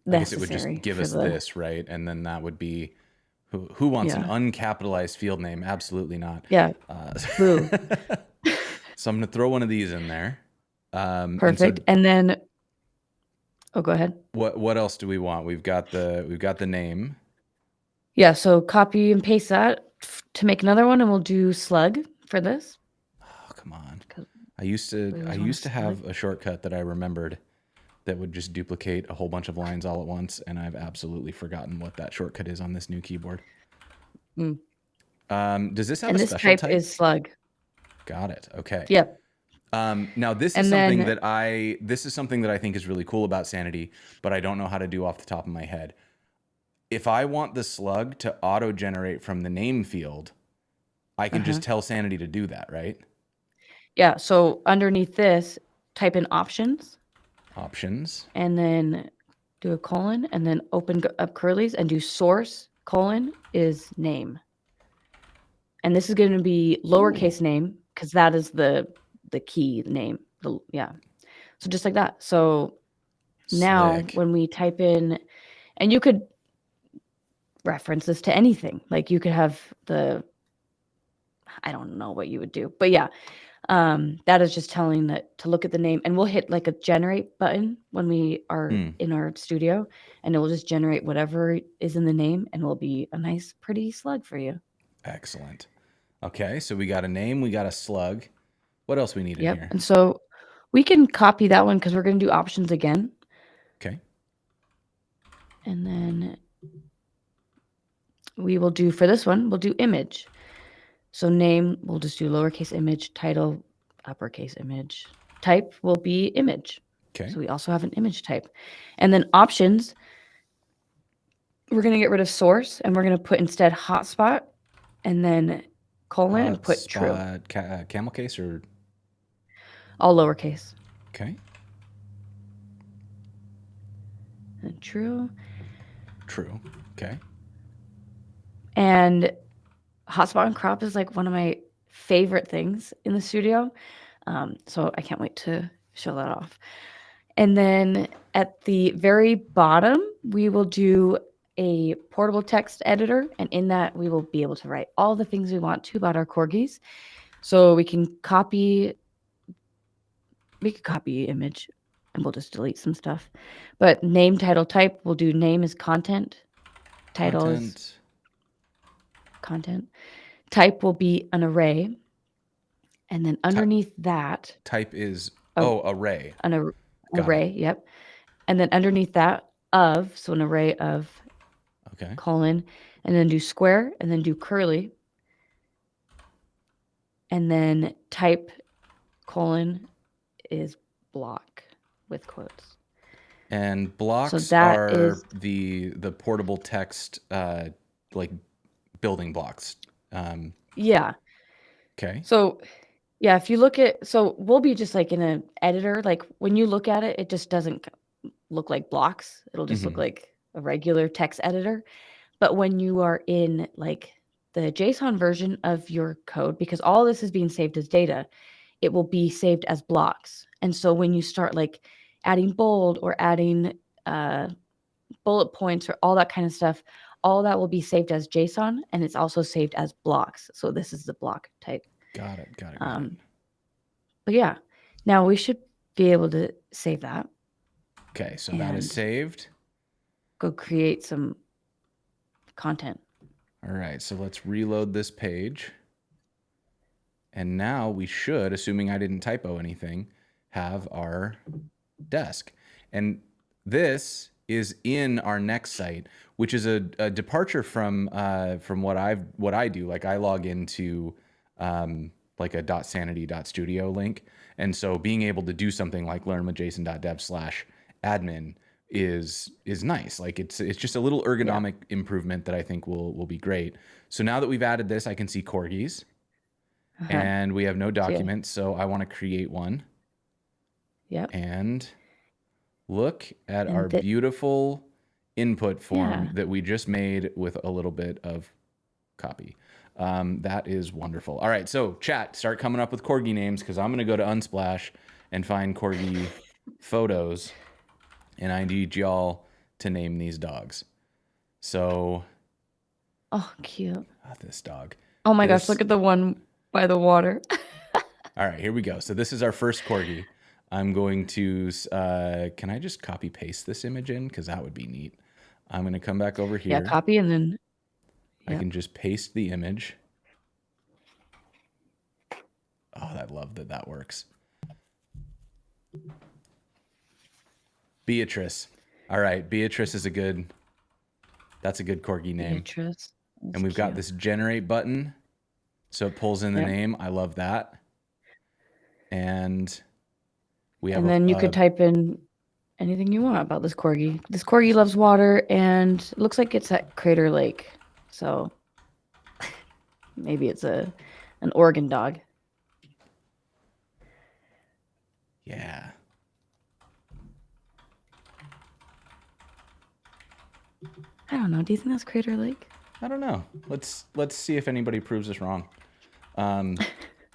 Speaker 2: necessary.
Speaker 1: I guess it would just give us this, right? And then that would be who wants an uncapitalized field name? Absolutely not.
Speaker 2: Yeah. Boo.
Speaker 1: So I'm gonna throw one of these in there.
Speaker 2: Perfect. And then, oh, go ahead.
Speaker 1: What else do we want? We've got the name.
Speaker 2: Yeah. So copy and paste that to make another one, and we'll do slug for this.
Speaker 1: Oh, come on. I used to have a shortcut that I remembered that would just duplicate a whole bunch of lines all at once, and I've absolutely forgotten what that shortcut is on this new keyboard. Does this have
Speaker 2: And
Speaker 1: a
Speaker 2: this
Speaker 1: special
Speaker 2: type
Speaker 1: type?
Speaker 2: is slug.
Speaker 1: Got it. Okay.
Speaker 2: Yep.
Speaker 1: Now this is
Speaker 2: And
Speaker 1: something
Speaker 2: then,
Speaker 1: that I think is really cool about Sanity, but I don't know how to do off the top of my head. If I want the slug to auto generate from the name field, I can just tell Sanity to do that, right?
Speaker 2: yeah, so underneath this, type in options
Speaker 1: Options.
Speaker 2: and then do a colon and then open up curlies and do source colon is name. And this is going to be lowercase name because that is the key name. Yeah. So just like that. So now
Speaker 1: Slick.
Speaker 2: when we type in, and you could reference this to anything. Like you could have I don't know what you would do, but yeah, that is just telling that to look at the name, and we'll hit like a generate button when we are in our studio, and it will just generate whatever is in the name, and it will be a nice, pretty slug for you.
Speaker 1: Excellent. Okay, so we got a name, we got a slug. What else we need in
Speaker 2: Yep.
Speaker 1: here?
Speaker 2: And so we can copy that one because we're going to do options again.
Speaker 1: Okay.
Speaker 2: And then we will do, for this one, we'll do image. So name, we'll just do lowercase image, title, uppercase image. Type will be image.
Speaker 1: Okay.
Speaker 2: So we also have an image type. And then options, we're going to get rid of source and we're going to put instead hotspot and then colon and put true.
Speaker 1: Camel case or?
Speaker 2: All lowercase.
Speaker 1: Okay.
Speaker 2: And true.
Speaker 1: True. Okay.
Speaker 2: And hotspot and crop is like one of my favorite things in the studio. So I can't wait to show that off. And then at the very bottom, we will do a portable text editor. And in that, we will be able to write all the things we want to about our corgis. So we can copy image and we'll just delete some stuff. But name, title, type, we'll do name is content. Title is content. Type will be an array. And then underneath that,
Speaker 1: type is array.
Speaker 2: An
Speaker 1: Got
Speaker 2: array,
Speaker 1: it.
Speaker 2: yep. And then underneath that, of, so an array of colon, and then do square, and then do curly, and then type colon is block with quotes.
Speaker 1: And blocks
Speaker 2: So that
Speaker 1: are
Speaker 2: is
Speaker 1: the portable text like building blocks.
Speaker 2: yeah.
Speaker 1: Okay.
Speaker 2: So yeah, if you look at, so we'll be just like in an editor, like when you look at it, it just doesn't look like blocks. It'll just look like a regular text editor. But when you are in like the JSON version of your code, because all this is being saved as data, it will be saved as blocks. And so when you start like adding bold or adding bullet points or all that kind of stuff, all that will be saved as JSON, and it's also saved as blocks. So this is the block type.
Speaker 1: Got it.
Speaker 2: But yeah, now we should be able to save that.
Speaker 1: Okay, so that is saved.
Speaker 2: Go create some content.
Speaker 1: All right, so let's reload this page. And now we should, assuming I didn't typo anything, have our desk. And this is in our next site, which is a departure from what I do. Like I log into like a .sanity.studio link, and so being able to do something like learnwithjason.dev/admin is nice. Like it's just a little ergonomic improvement that I think will be great. So now that we've added this, I can see corgis. And we have no document, so I want to create one.
Speaker 2: Yep.
Speaker 1: And look at our beautiful input form that we just made with a little bit of copy. That is wonderful. All right, so chat, start coming up with corgi names because I'm going to go to Unsplash and find corgi photos, and I need y'all to name these dogs. So,
Speaker 2: oh, cute.
Speaker 1: This dog.
Speaker 2: Oh my gosh, look at the one by the water.
Speaker 1: All right, here we go. So this is our first corgi. I'm going to, can I just copy paste this image in? Because that would be neat. I'm going to come back over here.
Speaker 2: Yeah, copy and then.
Speaker 1: I can just paste the image. Oh, I love that works. Beatrice. All right, Beatrice is that's a good corgi name.
Speaker 2: Beatrice.
Speaker 1: And we've got this generate button. So it pulls in the name. I love that. And we have
Speaker 2: then you could type in anything you want about this corgi. This corgi loves water, and it looks like it's at Crater Lake. So maybe it's an Oregon dog.
Speaker 1: Yeah.
Speaker 2: I don't know. Do you think that's Crater Lake?
Speaker 1: I don't know. Let's see if anybody proves us wrong.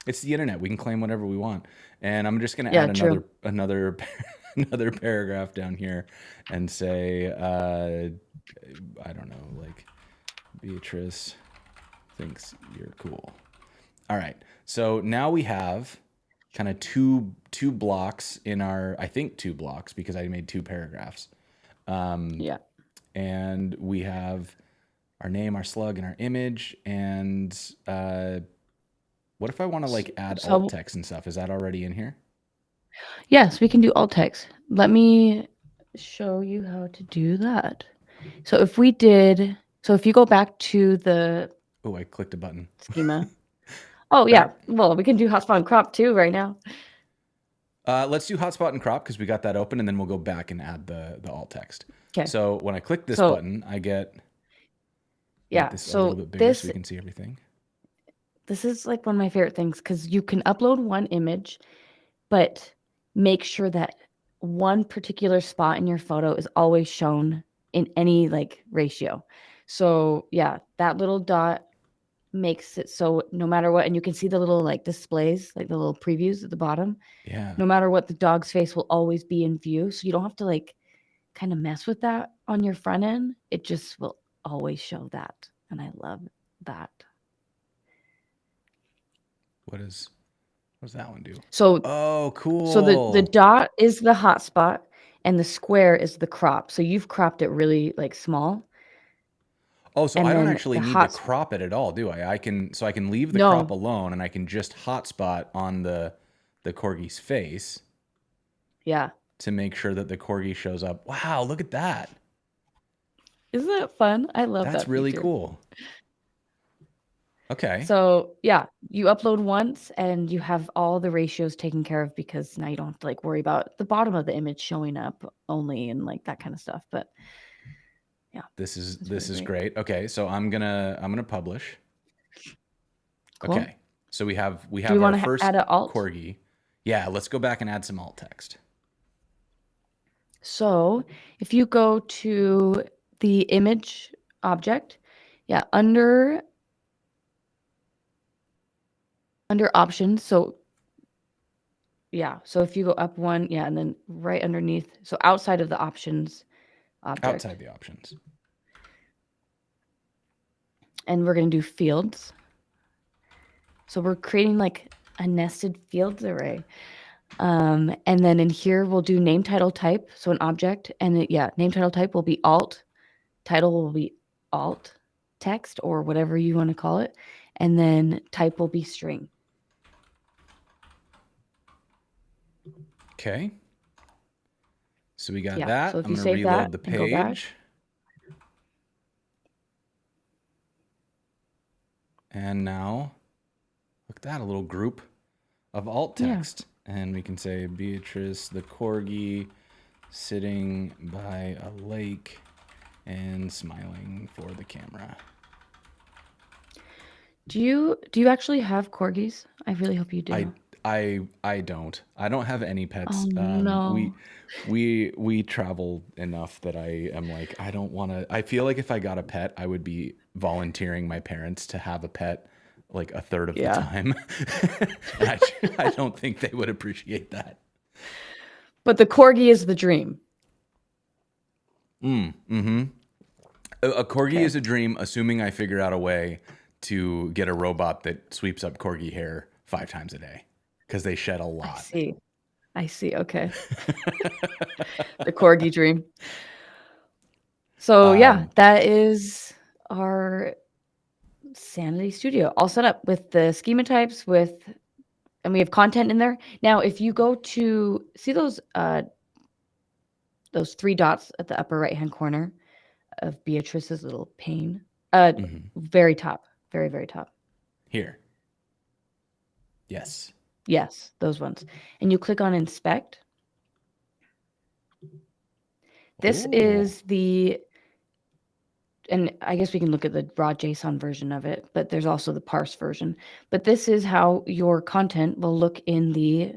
Speaker 1: It's the internet. We can claim whatever we want. And I'm just going to add another paragraph down here and say, I don't know, like Beatrice thinks you're cool. All right. So now we have kind of two blocks in our, I think 2 blocks because I made 2 paragraphs.
Speaker 2: Yeah.
Speaker 1: And we have our name, our slug, and our image. And what if I want to like add alt text and stuff? Is that already in here?
Speaker 2: Yes, we can do alt text. Let me show you how to do that. So if you go back to the...
Speaker 1: Oh, I clicked a button.
Speaker 2: Schema. Oh, yeah. Well, we can do hotspot and crop too right now.
Speaker 1: Let's do hotspot and crop because we got that open, and then we'll go back and add the alt text.
Speaker 2: Okay.
Speaker 1: So when I click this button, I get this a little bit bigger so we can see everything.
Speaker 2: This is like one of my favorite things because you can upload one image, but make sure that one particular spot in your photo is always shown in any like ratio. So yeah, that little dot makes it so no matter what, and you can see the little like displays, like the little previews at the bottom.
Speaker 1: Yeah.
Speaker 2: No matter what, the dog's face will always be in view. So you don't have to like kind of mess with that on your front end. It just will always show that. And I love that.
Speaker 1: What does that one do?
Speaker 2: So,
Speaker 1: oh, cool.
Speaker 2: So the dot is the hotspot and the square is the crop. So you've cropped it really like small.
Speaker 1: Oh, so I don't actually need to crop it at all, do I? I can leave the crop alone and I can just hotspot on the corgi's face.
Speaker 2: Yeah.
Speaker 1: To make sure that the corgi shows up. Wow, look at that.
Speaker 2: Isn't that fun? I love that.
Speaker 1: That's really cool. Okay.
Speaker 2: So yeah, you upload once and you have all the ratios taken care of because now you don't have to like worry about the bottom of the image showing up only and like that kind of stuff. But yeah,
Speaker 1: this is great. Okay, so I'm gonna publish.
Speaker 2: Cool.
Speaker 1: Okay, so we have our first
Speaker 2: add an alt?
Speaker 1: corgi. Yeah, let's go back and add some alt text.
Speaker 2: So if you go to the image object, yeah, under options. So yeah, so if you go up one, yeah, and then right underneath, so outside of the options object.
Speaker 1: Outside the options.
Speaker 2: And we're going to do fields. So we're creating like a nested fields array. And then in here, we'll do name, title, type. So an object. And name, title, type will be alt. Title will be alt text or whatever you want to call it. And then type will be string.
Speaker 1: Okay. So we got that. So I'm going to reload the page. And now, look at that, a little group of alt text. Yeah. And we can say Beatrice the corgi sitting by a lake and smiling for the camera.
Speaker 2: Do you actually have corgis? I really hope you do.
Speaker 1: I don't. I don't have any pets.
Speaker 2: Oh, no.
Speaker 1: We travel enough that I am like, I don't want to. I feel like if I got a pet, I would be volunteering my parents to have a pet like a third of the time. I don't think they would appreciate that.
Speaker 2: But the corgi is the dream.
Speaker 1: Mm-hmm. A corgi is a dream, assuming I figure out a way to get a robot that sweeps up corgi hair 5 times a day. Because they shed a lot.
Speaker 2: I see. Okay. The corgi dream. So that is our Sanity Studio all set up with the schema types and we have content in there. Now, if you go to see those 3 dots at the upper right-hand corner of Beatrice's little pane, Very top, very, very top.
Speaker 1: Here. Yes.
Speaker 2: Yes, those ones. And you click on inspect. This is and I guess we can look at the raw JSON version of it, but there's also the parse version. But this is how your content will look in the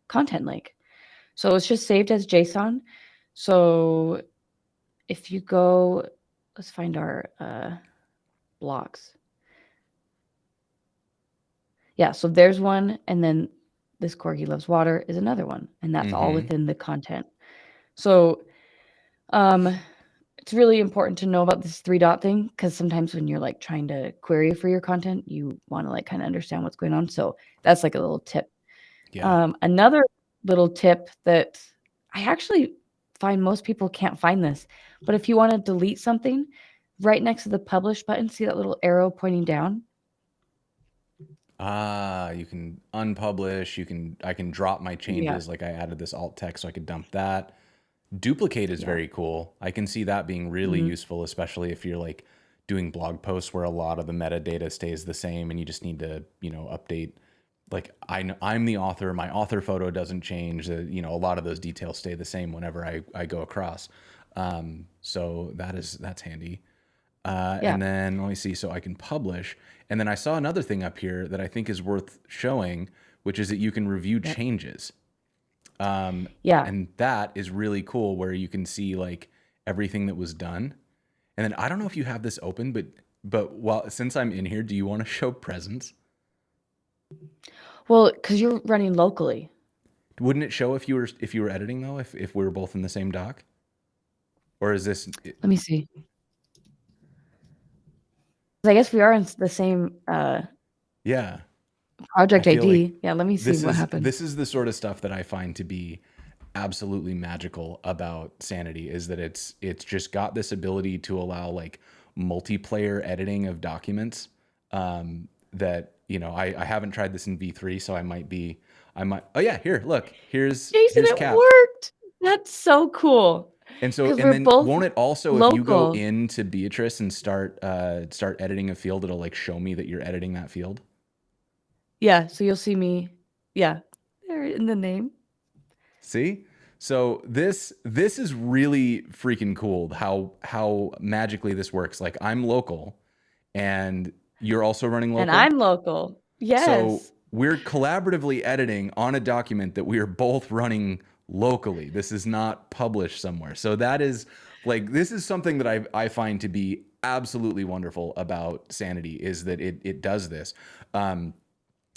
Speaker 2: content lake. So it's just saved as JSON. So if you go, let's find our blocks. Yeah, so there's one, and then this corgi loves water is another one, and that's all within the content. So it's really important to know about this 3-dot thing, because sometimes when you're like trying to query for your content, you want to like kind of understand what's going on. So that's like a little tip.
Speaker 1: Yeah.
Speaker 2: Another little tip that I actually find most people can't find this, but if you want to delete something, right next to the publish button, see that little arrow pointing down?
Speaker 1: You can unpublish. I can drop my changes. Like I added this alt text so I could dump that. Duplicate is very cool. I can see that being really useful, especially if you're like doing blog posts where a lot of the metadata stays the same and you just need to, update. Like I'm the author, my author photo doesn't change. A lot of those details stay the same whenever I go across. So that's handy. And then let me see. So I can publish. And then I saw another thing up here that I think is worth showing, which is that you can review changes. And that is really cool, where you can see like everything that was done. And then I don't know if you have this open, but since I'm in here, do you want to show presence?
Speaker 2: Well, because you're running locally.
Speaker 1: Wouldn't it show if you were editing though, if we were both in the same doc? Or is this?
Speaker 2: Let me see. I guess we are in the same
Speaker 1: Yeah.
Speaker 2: project
Speaker 1: I feel
Speaker 2: ID.
Speaker 1: like
Speaker 2: Yeah, let me see what happens.
Speaker 1: This is the sort of stuff that I find to be absolutely magical about Sanity, is that it's just got this ability to allow like multiplayer editing of documents. That I haven't tried this in V3, so I might. Oh yeah, here, look, here's
Speaker 2: Jason, it
Speaker 1: Cap.
Speaker 2: worked. That's so cool.
Speaker 1: And so,
Speaker 2: 'Cause
Speaker 1: and
Speaker 2: we're
Speaker 1: then
Speaker 2: both
Speaker 1: won't it also, if you go
Speaker 2: local.
Speaker 1: into Beatrice and start editing a field, it'll like show me that you're editing that field?
Speaker 2: Yeah, so you'll see me. Yeah, there in the name.
Speaker 1: See? So this is really freaking cool how magically this works. Like I'm local and you're also running local.
Speaker 2: And I'm local. Yes.
Speaker 1: So we're collaboratively editing on a document that we are both running locally. This is not published somewhere. So that is like, this is something that I find to be absolutely wonderful about Sanity, is that it does this. And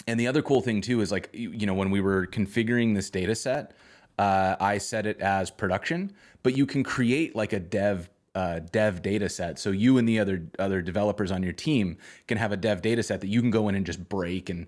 Speaker 1: the other cool thing too is like, when we were configuring this data set, I set it as production, but you can create like a dev data set. So you and the other developers on your team can have a dev data set that you can go in and just break and,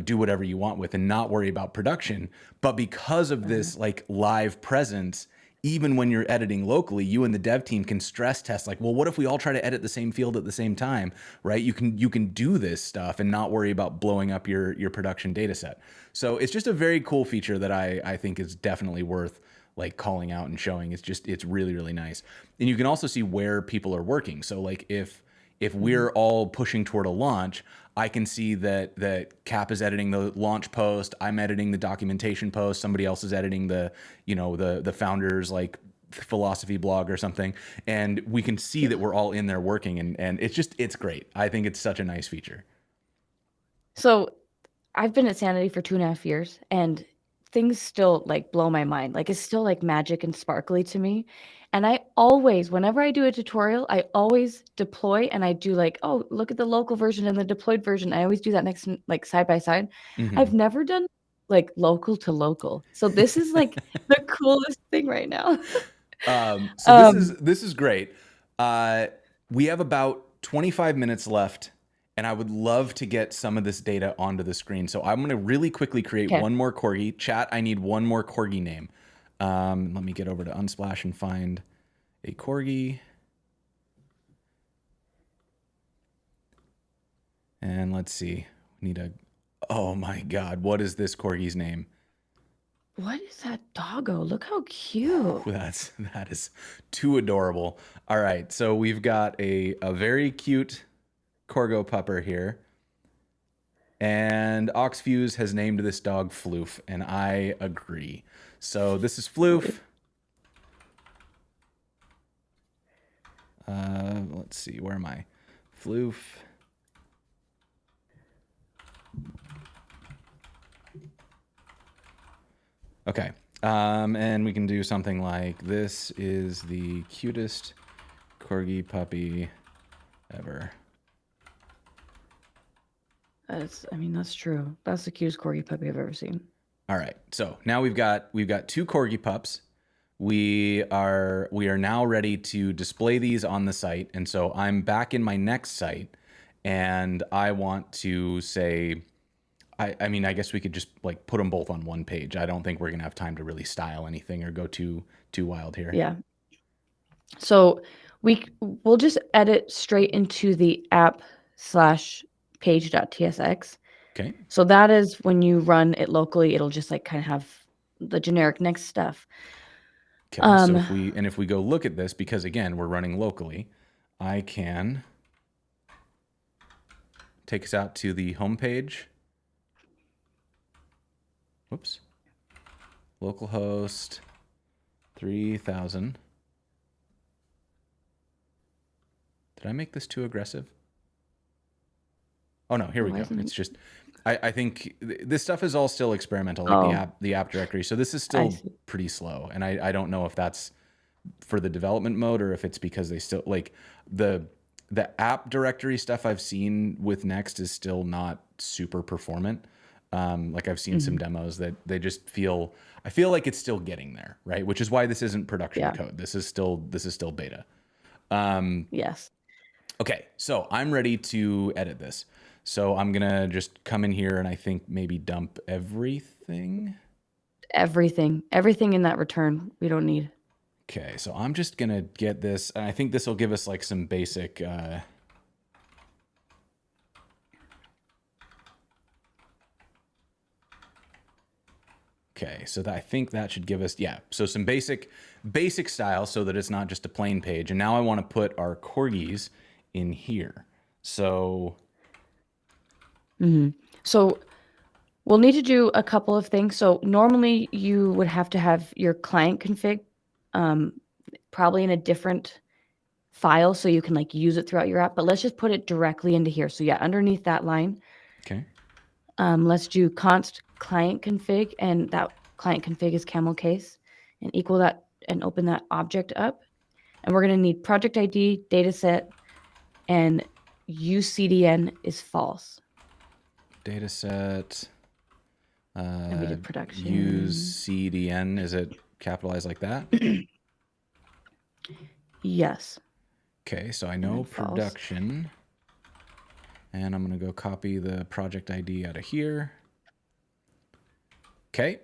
Speaker 1: do whatever you want with and not worry about production. But because of this like live presence, even when you're editing locally, you and the dev team can stress test like, well, what if we all try to edit the same field at the same time, right? You can do this stuff and not worry about blowing up your production data set. So it's just a very cool feature that I think is definitely worth like calling out and showing. It's really, really nice. And you can also see where people are working. So like if we're all pushing toward a launch, I can see that Cap is editing the launch post, I'm editing the documentation post, somebody else is editing the founder's like philosophy blog or something, and we can see that we're all in there working, and it's great. I think it's such a nice feature.
Speaker 2: So I've been at Sanity for 2.5 years, and things still like blow my mind. Like it's still like magic and sparkly to me. And I always, whenever I do a tutorial, I always deploy and I do like, oh, look at the local version and the deployed version. I always do that next, like side by side. I've never done like local to local. So this is like the coolest thing right now.
Speaker 1: So this is great. We have about 25 minutes left, and I would love to get some of this data onto the screen. So I'm going to really quickly create one more corgi. Chat, I need one more corgi name. Let me get over to Unsplash and find a corgi. And let's see. We need a... Oh my God, what is this corgi's name?
Speaker 2: What is that doggo? Look how cute.
Speaker 1: That is too adorable. All right, so we've got a very cute corgo pupper here. And Oxfuse has named this dog Floof, and I agree. So this is Floof. Let's see, where am I? Floof. Okay, and we can do something like, this is the cutest corgi puppy ever.
Speaker 2: I mean, that's true. That's the cutest corgi puppy I've ever seen.
Speaker 1: All right, so now we've got 2 corgi pups. We are now ready to display these on the site, and so I'm back in my next site, and I want to say, I mean, I guess we could just like put them both on one page. I don't think we're gonna have time to really style anything or go too wild here.
Speaker 2: Yeah. So we'll just edit straight into the app/page.tsx.
Speaker 1: Okay.
Speaker 2: So that is when you run it locally, it'll just like kind of have the generic next stuff.
Speaker 1: Okay. So if we go look at this, because again, we're running locally, I can take us out to the home page. Whoops. Localhost 3000. Did I make this too aggressive? Oh no, here we go. It's just, I think this stuff is all still experimental, like the app directory. So this is still pretty slow, and I don't know if that's for the development mode or if it's because they still like the app directory stuff I've seen with Next is still not super performant. Like I've seen some demos that they just I feel like it's still getting there, right? Which is why this isn't production code. This is still beta.
Speaker 2: Yes.
Speaker 1: Okay, so I'm ready to edit this. So I'm gonna just come in here and I think maybe dump everything.
Speaker 2: Everything in that return we don't need.
Speaker 1: Okay, so I'm just gonna get this, and I think this will give us like some basic okay, so I think that should give us, so some basic style so that it's not just a plain page. And now I want to put our corgis in here. So
Speaker 2: So we'll need to do a couple of things. So normally you would have to have your client config probably in a different file so you can like use it throughout your app, but let's just put it directly into here. So underneath that line,
Speaker 1: okay.
Speaker 2: Let's do const client config, and that client config is camel case, and equal that and open that object up. And we're going to need project ID, dataset, and uCDN is false.
Speaker 1: Dataset.
Speaker 2: And we did production.
Speaker 1: uCDN, is it capitalized like that?
Speaker 2: Yes.
Speaker 1: Okay, so I know production. And I'm going to go copy the project ID out of here. Okay.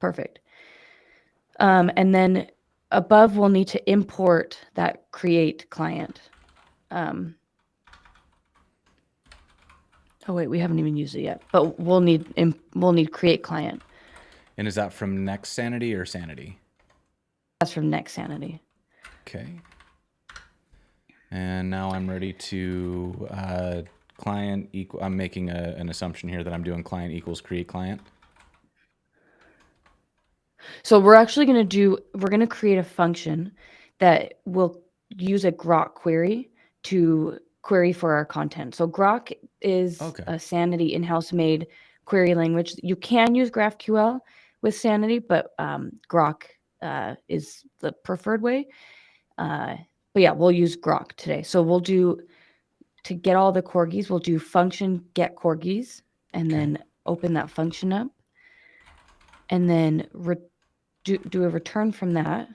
Speaker 2: Perfect. And then above, we'll need to import that create client. Oh wait, we haven't even used it yet, but we'll need create client.
Speaker 1: And is that from Next-Sanity or Sanity?
Speaker 2: That's from Next-Sanity.
Speaker 1: Okay. And now I'm ready to client equal. I'm making an assumption here that I'm doing client equals create client.
Speaker 2: So we're actually going to create a function that will use a GROQ query to query for our content. So GROQ is a Sanity in-house made query language. You can use GraphQL with Sanity, but GROQ is the preferred way. But yeah, we'll use GROQ today. So we'll do, to get all the corgis, we'll do function get corgis, and then open that function up, and then do a return from that.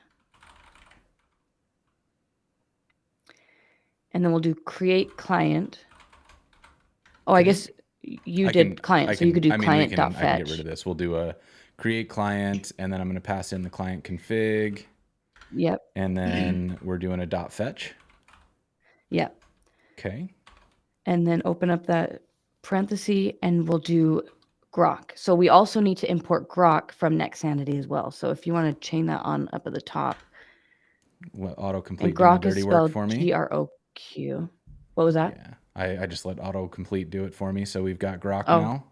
Speaker 2: And then we'll do create client. Oh, I guess you did client, so you could do client.fetch.
Speaker 1: I can get rid of this. We'll do a create client, and then I'm going to pass in the client config.
Speaker 2: Yep.
Speaker 1: And then we're doing a .fetch.
Speaker 2: Yep.
Speaker 1: Okay.
Speaker 2: And then open up that parenthesis, and we'll do GROQ. So we also need to import GROQ from Next-Sanity as well. So if you want to chain that on up at the top.
Speaker 1: What,
Speaker 2: And
Speaker 1: autocomplete doing the
Speaker 2: GROQ is
Speaker 1: dirty work
Speaker 2: spelled
Speaker 1: for me?
Speaker 2: GROQ. What was that?
Speaker 1: Yeah, I just let autocomplete do it for me. So we've got GROQ
Speaker 2: Oh,
Speaker 1: now.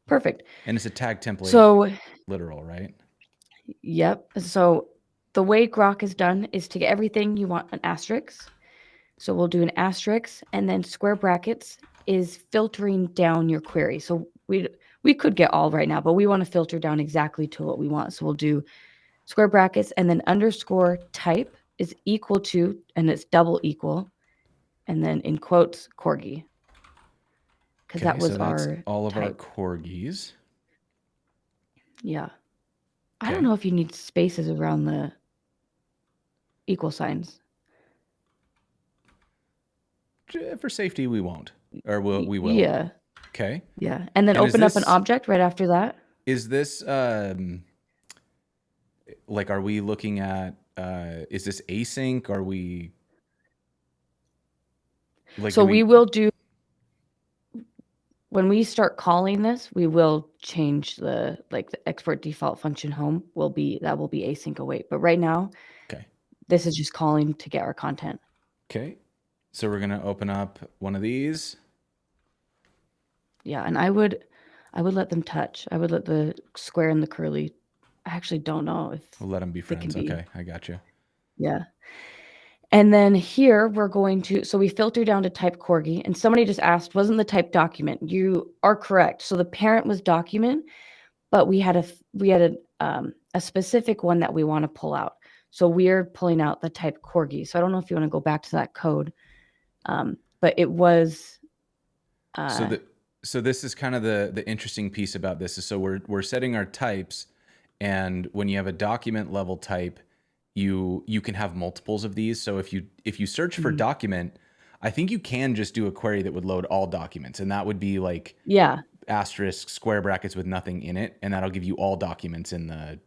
Speaker 2: perfect.
Speaker 1: And it's a tag template,
Speaker 2: So,
Speaker 1: literal, right?
Speaker 2: yep. So the way GROQ is done is to get everything you want an asterisk. So we'll do an asterisk, and then square brackets is filtering down your query. So we could get all right now, but we want to filter down exactly to what we want. So we'll do square brackets, and then underscore type is equal to, and it's double equal, and then in quotes, corgi. Because that was
Speaker 1: so that's
Speaker 2: our
Speaker 1: all of
Speaker 2: type.
Speaker 1: our corgis.
Speaker 2: Yeah. I don't know if you need spaces around the equal signs.
Speaker 1: For safety, we won't. Or we will.
Speaker 2: Yeah.
Speaker 1: Okay.
Speaker 2: Yeah. And then open up an object right after that.
Speaker 1: Is this like, are we looking at is this async? Are we like,
Speaker 2: so we will do, when we start calling this, we will change the export default function home will be async await. But right now, this is just calling to get our content.
Speaker 1: Okay. So we're gonna open up one of these.
Speaker 2: Yeah, and I would let them touch. I would let the square and the curly. I actually don't know if
Speaker 1: we'll let them be friends. Okay, I got you.
Speaker 2: Yeah. And then here we're going to, so we filter down to type corgi, and somebody just asked, wasn't the type document? You are correct. So the parent was document, but we had a specific one that we want to pull out. So we're pulling out the type corgi. So I don't know if you want to go back to that code, but it was.
Speaker 1: So this is kind of the interesting piece about this is, so we're setting our types, and when you have a document level type, you can have multiples of these. So if you search for document, I think you can just do a query that would load all documents, and that would be like asterisk square brackets with nothing in it, and that'll give you all documents in the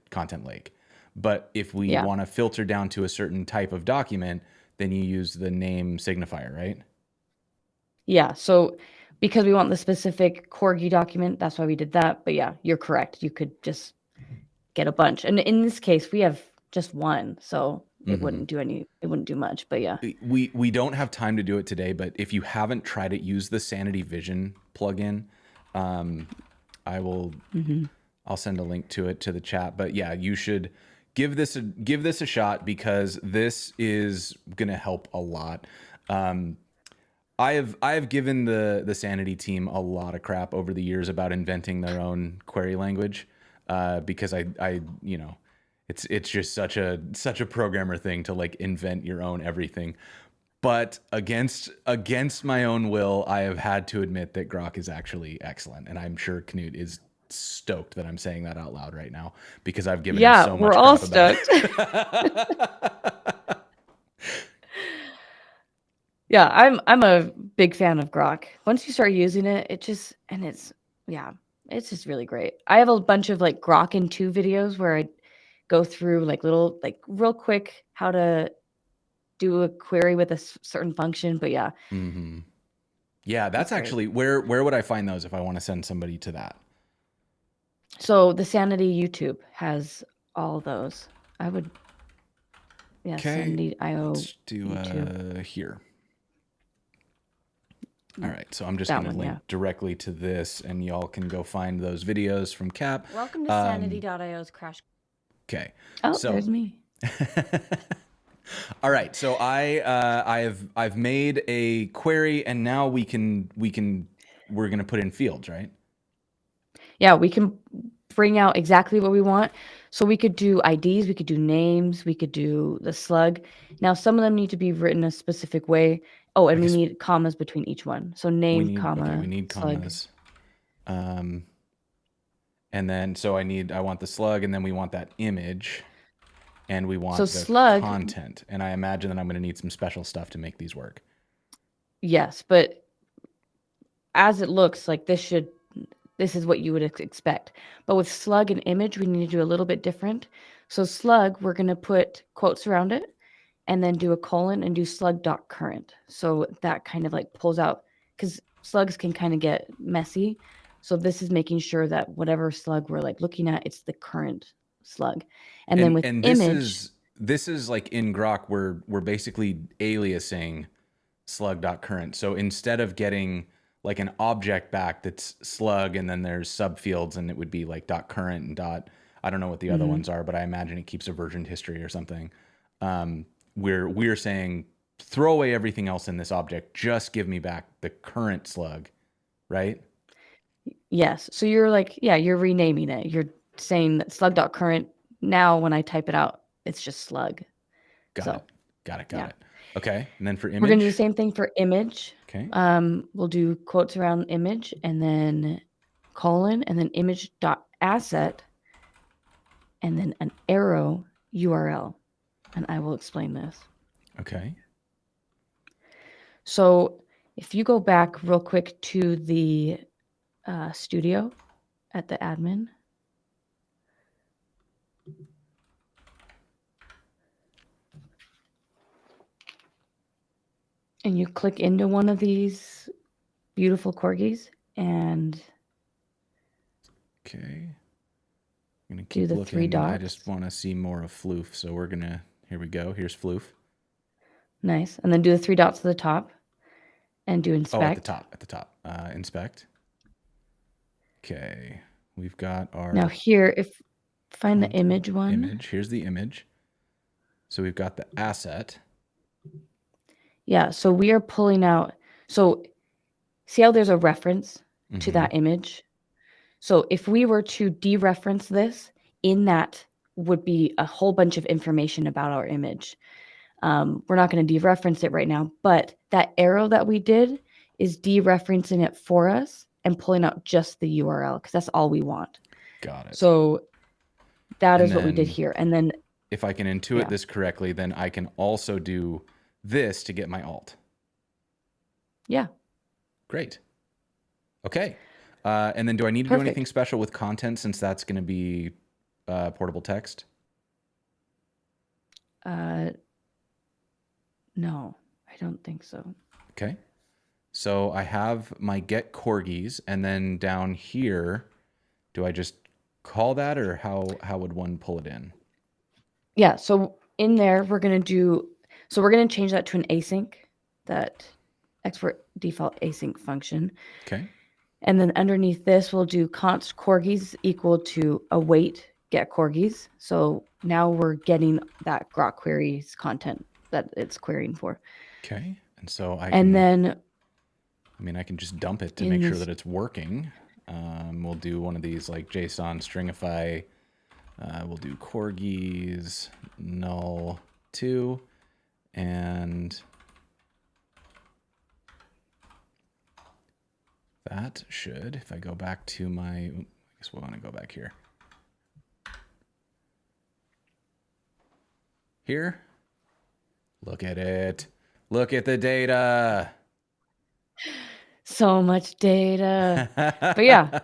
Speaker 1: content lake. But if we want to filter down to a certain type of document, then you use the name signifier, right?
Speaker 2: Yeah. So because we want the specific corgi document, that's why we did that. But yeah, you're correct. You could just get a bunch. And in this case, we have just one. So it wouldn't do much. But yeah.
Speaker 1: We don't have time to do it today, but if you haven't tried it, use the Sanity Vision plugin. I'll send a link to it to the chat. But yeah, you should give this a shot, because this is gonna help a lot. I have given the Sanity team a lot of crap over the years about inventing their own query language, because I it's just such a programmer thing to like invent your own everything. But against my own will, I have had to admit that GROQ is actually excellent, and I'm sure Knut is stoked that I'm saying that out loud right now, because I've given him so much crap
Speaker 2: all
Speaker 1: about
Speaker 2: stoked.
Speaker 1: it.
Speaker 2: Yeah, I'm a big fan of GROQ. Once you start using it, it's just really great. I have a bunch of like GROQ in 2 videos where I go through like little, like real quick how to do a query with a certain function. But yeah.
Speaker 1: Yeah, that's actually where would I find those if I want to send somebody to that?
Speaker 2: So the Sanity YouTube has all those. I would. Yeah, Sanity IO. Let's
Speaker 1: do here. All right, so I'm just going to link directly to this, and y'all can go find those videos from Cap.
Speaker 2: Welcome to Sanity.io's crash.
Speaker 1: Okay.
Speaker 2: Oh, so there's me.
Speaker 1: All right, so I've made a query, and now we're going to put in fields, right?
Speaker 2: Yeah, we can bring out exactly what we want. So we could do IDs, we could do names, we could do the slug. Now, some of them need to be written a specific way. Oh, and we need commas between each one. So name, comma,
Speaker 1: we need
Speaker 2: slug.
Speaker 1: commas. And then, so I want the slug, and then we want that image, and we want the slug content. And I imagine that I'm going to need some special stuff to make these work.
Speaker 2: Yes, but as it looks like this is what you would expect. But with slug and image, we need to do a little bit different. So slug, we're going to put quotes around it, and then do a colon and do slug.current. So that kind of like pulls out, because slugs can kind of get messy. So this is making sure that whatever slug we're like looking at, it's the current slug. And then with image,
Speaker 1: this is like in GROQ, we're basically aliasing slug.current. So instead of getting like an object back that's slug and then there's subfields and it would be like .current and I don't know what the other ones are, but I imagine it keeps a versioned history or something. We're saying throw away everything else in this object, just give me back the current slug, right?
Speaker 2: yes. So you're like, yeah, you're renaming it. You're saying that slug.current. Now when I type it out, it's just slug.
Speaker 1: Got it. Okay. And then for image,
Speaker 2: we're going to do the same thing for image.
Speaker 1: Okay.
Speaker 2: We'll do quotes around image and then colon and then image.asset and then an arrow URL. And I will explain this.
Speaker 1: Okay.
Speaker 2: So if you go back real quick to the studio at the admin. And you click into one of these beautiful corgis and
Speaker 1: okay. I'm gonna keep
Speaker 2: do the
Speaker 1: looking.
Speaker 2: 3 dots.
Speaker 1: I just want to see more of Floof, so we're gonna. Here we go. Here's Floof.
Speaker 2: Nice, and then do the 3 dots to the top, and do inspect.
Speaker 1: Oh, at the top. Inspect. Okay, we've got our.
Speaker 2: Now here, if find the image one.
Speaker 1: Image. Here's the image. So we've got the asset.
Speaker 2: Yeah. So we are pulling out. So see how there's a reference to that image. So if we were to dereference this, in that would be a whole bunch of information about our image. We're not going to dereference it right now, but that arrow that we did is dereferencing it for us and pulling out just the URL because that's all we want.
Speaker 1: Got it.
Speaker 2: So that is what we did here. And then
Speaker 1: if I can intuit this correctly, then I can also do this to get my alt.
Speaker 2: Yeah.
Speaker 1: Great. Okay. And then do I need to do anything special with content since that's going to be portable text?
Speaker 2: No, I don't think so.
Speaker 1: Okay. So I have my get corgis, and then down here, do I just call that, or how would one pull it in?
Speaker 2: Yeah. So in there, we're going to change that to an async, that export default async function.
Speaker 1: Okay.
Speaker 2: And then underneath this, we'll do const corgis equal to await get corgis. So now we're getting that GROQ queries content that it's querying for.
Speaker 1: Okay. And so I can just dump it to make sure that it's working. We'll do one of these like JSON stringify. We'll do corgis null 2 and that should, if I go back to my, I guess we'll want to go back here. Here, look at it. Look at the data.
Speaker 2: So much data. But yeah.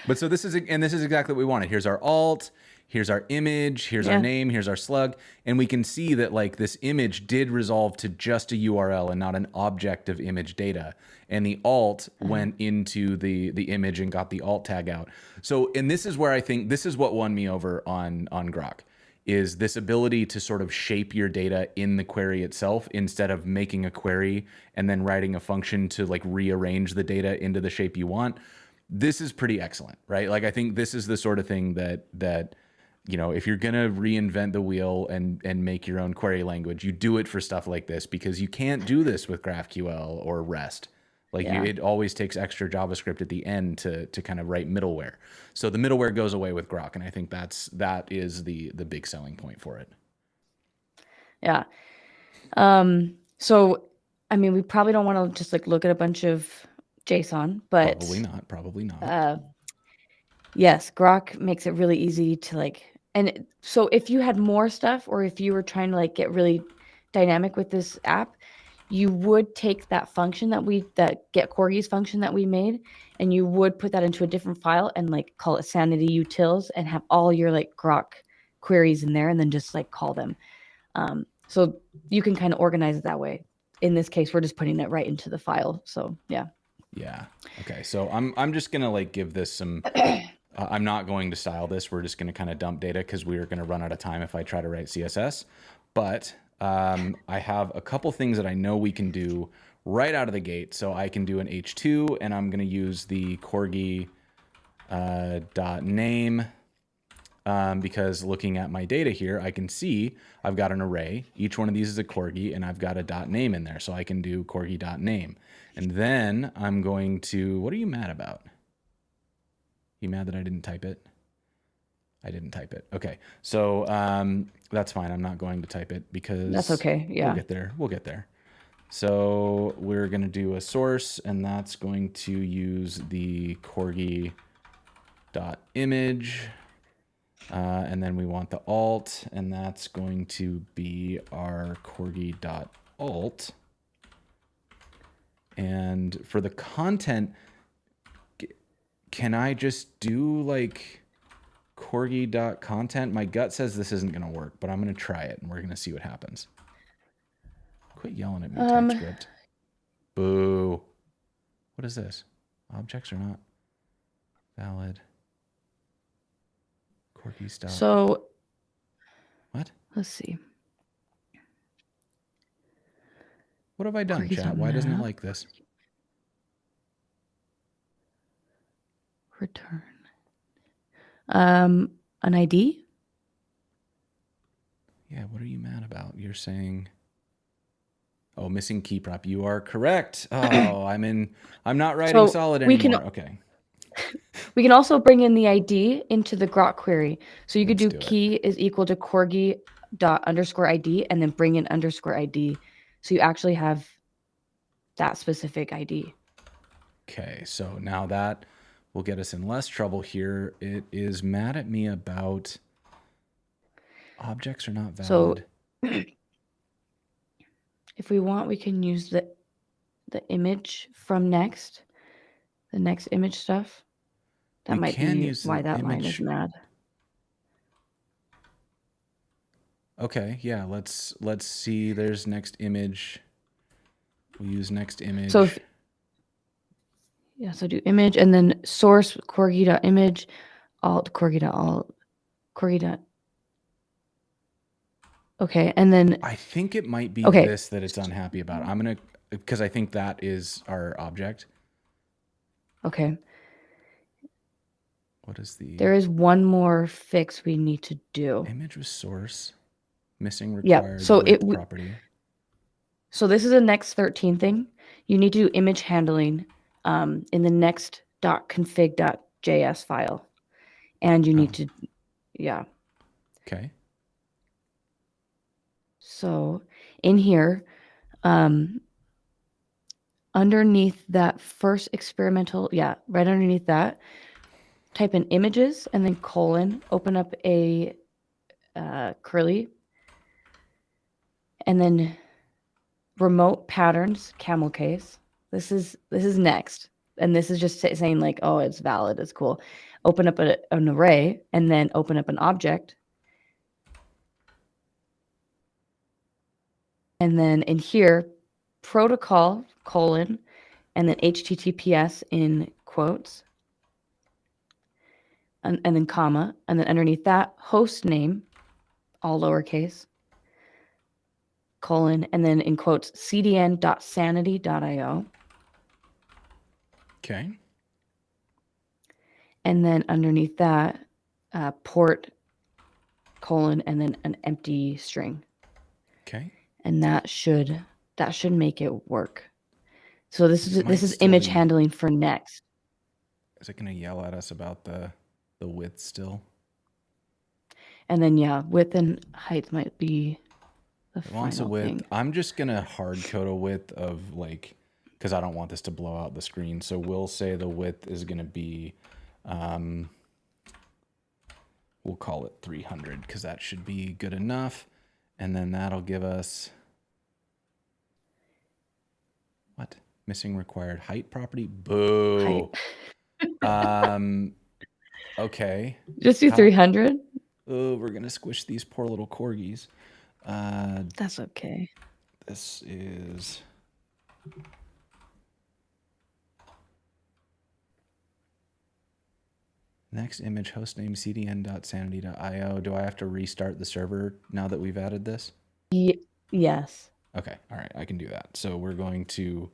Speaker 1: But so this is exactly what we wanted. Here's our alt, here's our image, here's our name, here's our slug. And we can see that like this image did resolve to just a URL and not an object of image data. And the alt went into the image and got the alt tag out. So, and this is where I think this is what won me over on GROQ, is this ability to sort of shape your data in the query itself instead of making a query and then writing a function to like rearrange the data into the shape you want. This is pretty excellent, right? Like I think this is the sort of thing that you know, if you're gonna reinvent the wheel and make your own query language, you do it for stuff like this, because you can't do this with GraphQL or REST. Like it always takes extra JavaScript at the end to kind of write middleware. So the middleware goes away with GROQ, and I think that is the big selling point for it.
Speaker 2: Yeah. So I mean, we probably don't want to just like look at a bunch of JSON, but
Speaker 1: probably not.
Speaker 2: Yes, GROQ makes it really easy to like, and so if you had more stuff, or if you were trying to like get really dynamic with this app, you would take that function that get corgis function that we made, and you would put that into a different file and like call it Sanity utils and have all your like GROQ queries in there, and then just like call them. So you can kind of organize it that way. in this case, we're just putting it right into the file. So yeah.
Speaker 1: Yeah. Okay. So I'm just gonna like give this some. I'm not going to style this. We're just going to kind of dump data because we are going to run out of time if I try to write CSS. But I have a couple things that I know we can do right out of the gate. So I can do an H2, and I'm going to use the corgi dot name because looking at my data here, I can see I've got an array. Each one of these is a corgi, and I've got a dot name in there. So I can do corgi dot name. And then I'm going to, what are you mad about? You mad that I didn't type it? I didn't type it. Okay. So that's fine. I'm not going to type it because
Speaker 2: that's okay. Yeah.
Speaker 1: We'll get there. We'll get there. So we're going to do a source, and that's going to use the corgi dot image. And then we want the alt, and that's going to be our corgi dot alt. And for the content, can I just do like corgi.content? My gut says this isn't going to work, but I'm going to try it and we're going to see what happens. Quit yelling at me, TypeScript. Boo. What is this? Objects are not valid. Corgi style.
Speaker 2: So
Speaker 1: what?
Speaker 2: Let's see.
Speaker 1: What have I done,
Speaker 2: Corgi's
Speaker 1: chat? Why doesn't it like this?
Speaker 2: Return. An ID?
Speaker 1: Yeah, what are you mad about? You're saying, oh, missing key prop. You are correct. Oh, I'm not writing solid anymore. Okay.
Speaker 2: We can also bring in the ID into the GROQ query. So you could do key is equal to corgi dot underscore ID and then bring in underscore ID. So you actually have that specific ID.
Speaker 1: Okay, so now that will get us in less trouble here. It is mad at me about objects are not valid.
Speaker 2: So if we want, we can use the image from Next, the Next image stuff. That might be why that line is mad.
Speaker 1: Okay, yeah, let's see. There's next image. We'll use next image.
Speaker 2: So so do image and then source corgi.image, alt corgi.alt, corgi. Okay, and then
Speaker 1: I think it might be this that it's unhappy about. I'm gonna, because I think that is our object.
Speaker 2: Okay.
Speaker 1: What is the?
Speaker 2: There is one more fix we need to do.
Speaker 1: Image with source, missing required property.
Speaker 2: So this is a Next 13 thing. You need to do image handling in the next.config.js file, and you need to,
Speaker 1: Okay.
Speaker 2: So in here, underneath that first experimental, right underneath that, type in images and then colon, open up a curly, and then remote patterns, camel case. This is next. And this is just saying like, oh, it's valid, it's cool. Open up an array and then open up an object. And then in here, protocol, colon, and then HTTPS in quotes. And then comma. And then underneath that, host name, all lowercase, colon, and then in quotes, cdn.sanity.io.
Speaker 1: Okay.
Speaker 2: And then underneath that, port, colon, and then an empty string.
Speaker 1: Okay.
Speaker 2: And that should make it work. So this is image handling for Next.
Speaker 1: Is it going to yell at us about the width still?
Speaker 2: And then width and height might be the final thing.
Speaker 1: I'm just going to hard code a width of like, because I don't want this to blow out the screen. So we'll say the width is going to be, we'll call it 300 because that should be good enough. And then that'll give us, what? Missing required height property? Boo. Okay.
Speaker 2: Just do 300.
Speaker 1: Oh, we're going to squish these poor little corgis.
Speaker 2: That's okay.
Speaker 1: This is Next image hostname cdn.sanity.io. Do I have to restart the server now that we've added this?
Speaker 2: Yes.
Speaker 1: Okay, all right, I can do that. So we're going to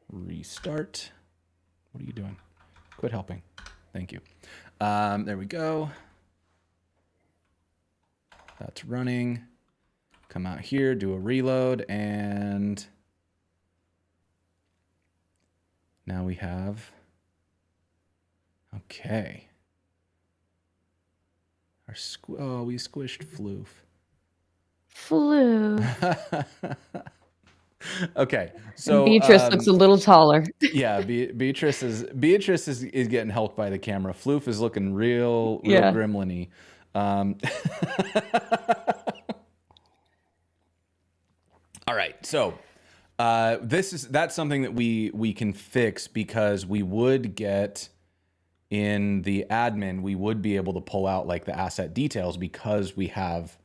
Speaker 1: restart. What are you doing? Quit helping. Thank you. There we go. That's running. Come out here, do a reload, and now we have, okay. Oh, we squished Floof.
Speaker 2: Floof.
Speaker 1: Okay,
Speaker 2: And
Speaker 1: so
Speaker 2: Beatrice looks a little taller.
Speaker 1: yeah, Beatrice is getting helped by the camera. Floof is looking real
Speaker 2: Yeah.
Speaker 1: gremlin-y. All right, so that's something that we can fix, because we would get in the admin, we would be able to pull out like the asset details because we have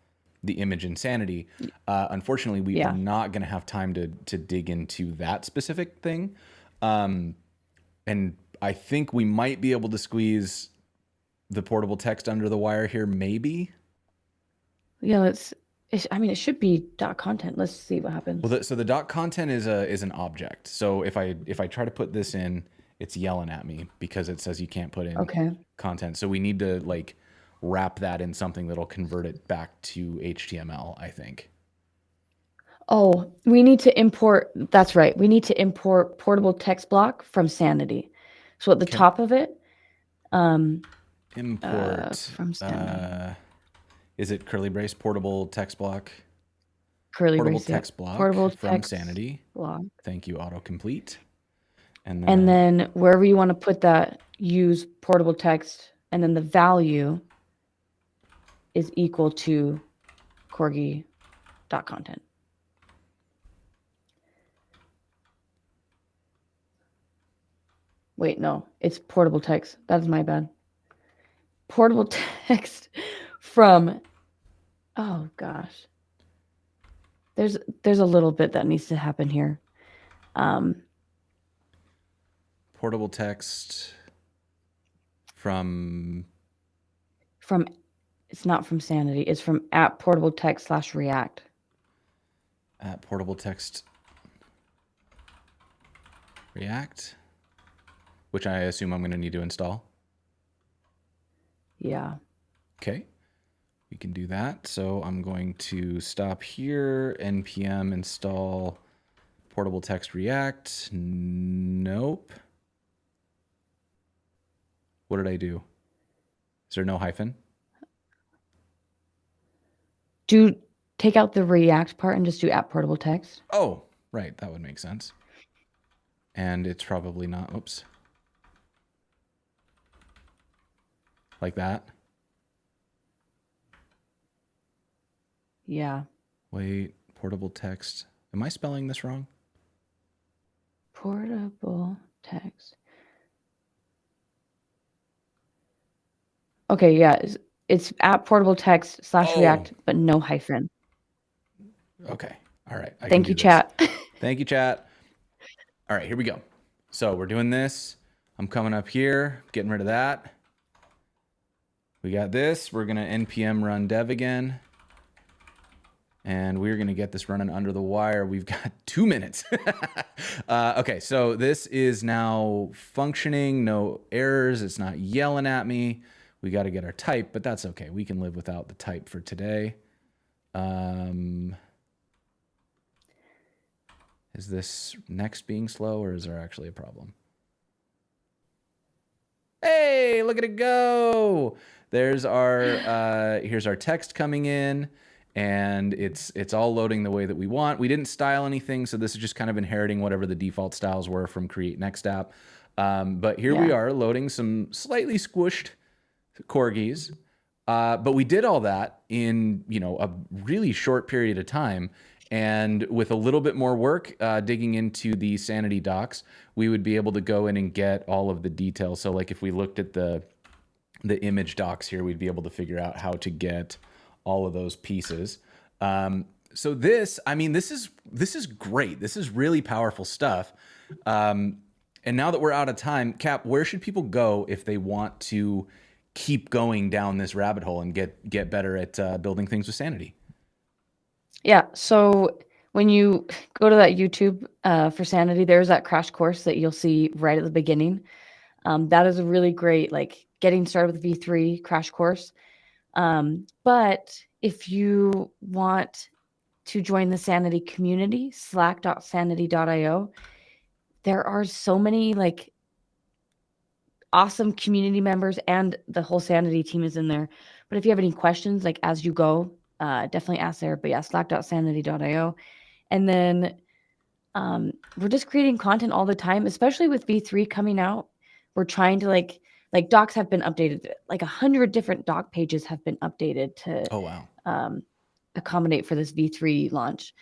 Speaker 1: the image insanity. Unfortunately, we are not going to have time to dig into that specific thing. And I think we might be able to squeeze the portable text under the wire here, maybe.
Speaker 2: Yeah, I mean, it should be .content. Let's see what happens.
Speaker 1: Well, so the .content is an object. So if I try to put this in, it's yelling at me because it says you can't put in content. So we need to like wrap that in something that'll convert it back to HTML, I think.
Speaker 2: Oh, we need to import, that's right. We need to import portable text block from Sanity. So at the top of it,
Speaker 1: import
Speaker 2: from Sanity.
Speaker 1: Is it curly brace portable text block?
Speaker 2: Portable
Speaker 1: text block from Sanity.
Speaker 2: Block.
Speaker 1: Thank you, autocomplete.
Speaker 2: And then wherever you want to put that, use portable text, and then the value is equal to corgi.content. Wait, no, it's portable text. That's my bad. Portable text from, oh gosh. There's a little bit that needs to happen here.
Speaker 1: Portable text from,
Speaker 2: it's not from Sanity. It's from @portabletext/react.
Speaker 1: @portabletext React, which I assume I'm going to need to install.
Speaker 2: Yeah.
Speaker 1: Okay, we can do that. So I'm going to stop here, npm install portable text React. Nope. What did I do? Is there no hyphen?
Speaker 2: Take out the React part and just do @portabletext.
Speaker 1: Oh, right. That would make sense. And it's probably not, oops. Like that?
Speaker 2: Yeah.
Speaker 1: Wait, portable text. Am I spelling this wrong?
Speaker 2: Portable text. Okay, yeah. It's @portabletext/react, but no hyphen.
Speaker 1: Okay. All right.
Speaker 2: Thank you, chat.
Speaker 1: Thank you, chat. All right, here we go. So we're doing this. I'm coming up here, getting rid of that. We got this. We're going to npm run dev again. And we're going to get this running under the wire. We've got 2 minutes. Okay, so this is now functioning. No errors. It's not yelling at me. We got to get our type, but that's okay. We can live without the type for today. Is this next being slow, or is there actually a problem? Hey, look at it go. There's our, here's our text coming in, and it's all loading the way that we want. We didn't style anything, so this is just kind of inheriting whatever the default styles were from Create Next App. But here we are loading some slightly squished corgis. But we did all that in, a really short period of time. And with a little bit more work, digging into the Sanity docs, we would be able to go in and get all of the details. So like if we looked at the image docs here, we'd be able to figure out how to get all of those pieces. So this, I mean, this is great. This is really powerful stuff. And now that we're out of time, Cap, where should people go if they want to keep going down this rabbit hole and get better at building things with Sanity?
Speaker 2: Yeah. So when you go to that YouTube for Sanity, there's that crash course that you'll see right at the beginning. That is a really great, like, getting started with V3 crash course. But if you want to join the Sanity community, slack.sanity.io, there are so many like awesome community members, and the whole Sanity team is in there. But if you have any questions, like as you go, definitely ask there. But yeah, slack.sanity.io. And then we're just creating content all the time, especially with V3 coming out. We're trying to like docs have been updated. Like 100 different doc pages have been updated to
Speaker 1: Oh, wow.
Speaker 2: accommodate for this V3 launch.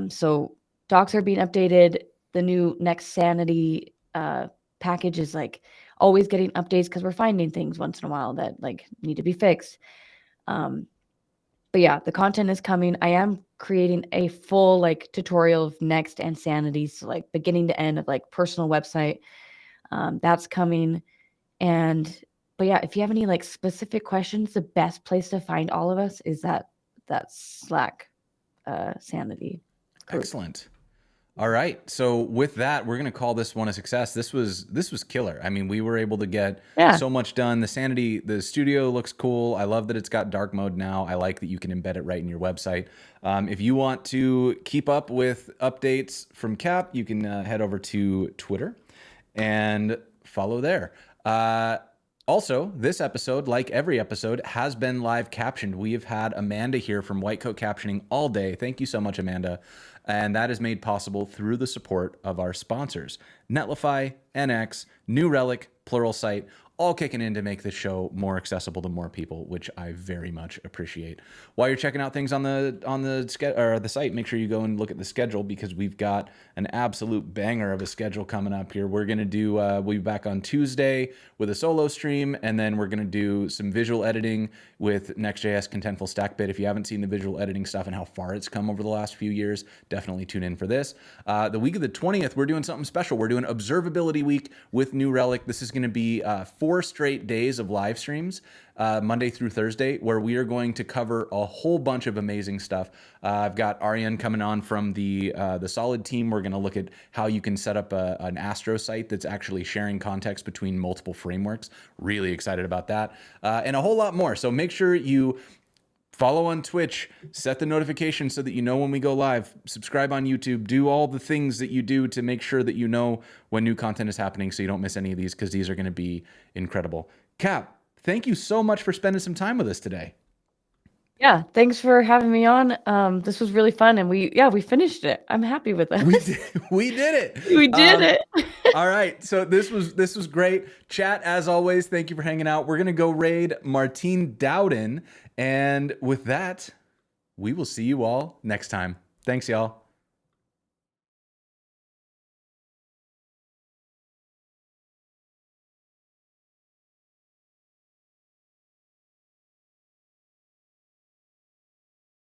Speaker 2: So docs are being updated. The new Next-Sanity package is like always getting updates because we're finding things once in a while that like need to be fixed. But yeah, the content is coming. I am creating a full like tutorial of Next and Sanity, so like beginning to end of like personal website. That's coming. But yeah, if you have any like specific questions, the best place to find all of us is that Slack Sanity group.
Speaker 1: Excellent. All right. So with that, we're going to call this one a success. This was killer. I mean, we were able to get so much done. The studio looks cool. I love that it's got dark mode now. I like that you can embed it right in your website. If you want to keep up with updates from Cap, you can head over to Twitter and follow there. Also, this episode, like every episode, has been live captioned. We have had Amanda here from White Coat Captioning all day. Thank you so much, Amanda. And that is made possible through the support of our sponsors, Netlify, NX, New Relic, Pluralsight, all kicking in to make this show more accessible to more people, which I very much appreciate. While you're checking out things on the site, make sure you go and look at the schedule, because we've got an absolute banger of a schedule coming up here. We're gonna do we'll be back on Tuesday with a solo stream, and then we're gonna do some visual editing with Next.JS Contentful Stackbit. If you haven't seen the visual editing stuff and how far it's come over the last few years, definitely tune in for this. The week of the 20th, we're doing something special. We're doing Observability Week with New Relic. This is going to be 4 straight days of live streams, Monday through Thursday, where we are going to cover a whole bunch of amazing stuff. I've got Aryan coming on from the Solid team. We're going to look at how you can set up an Astro site that's actually sharing context between multiple frameworks. Really excited about that, and a whole lot more. So make sure you follow on Twitch, set the notifications so that you know when we go live, subscribe on YouTube, do all the things that you do to make sure that you know when new content is happening so you don't miss any of these, because these are going to be incredible. Cap, thank you so much for spending some time with us today.
Speaker 2: Yeah, thanks for having me on. This was really fun, and we finished it. I'm happy with it.
Speaker 1: We did it.
Speaker 2: We did it.
Speaker 1: All right, so this was great. Chat, as always, thank you for hanging out. We're gonna go raid Martine Dowden, and with that, we will see you all next time. Thanks, y'all.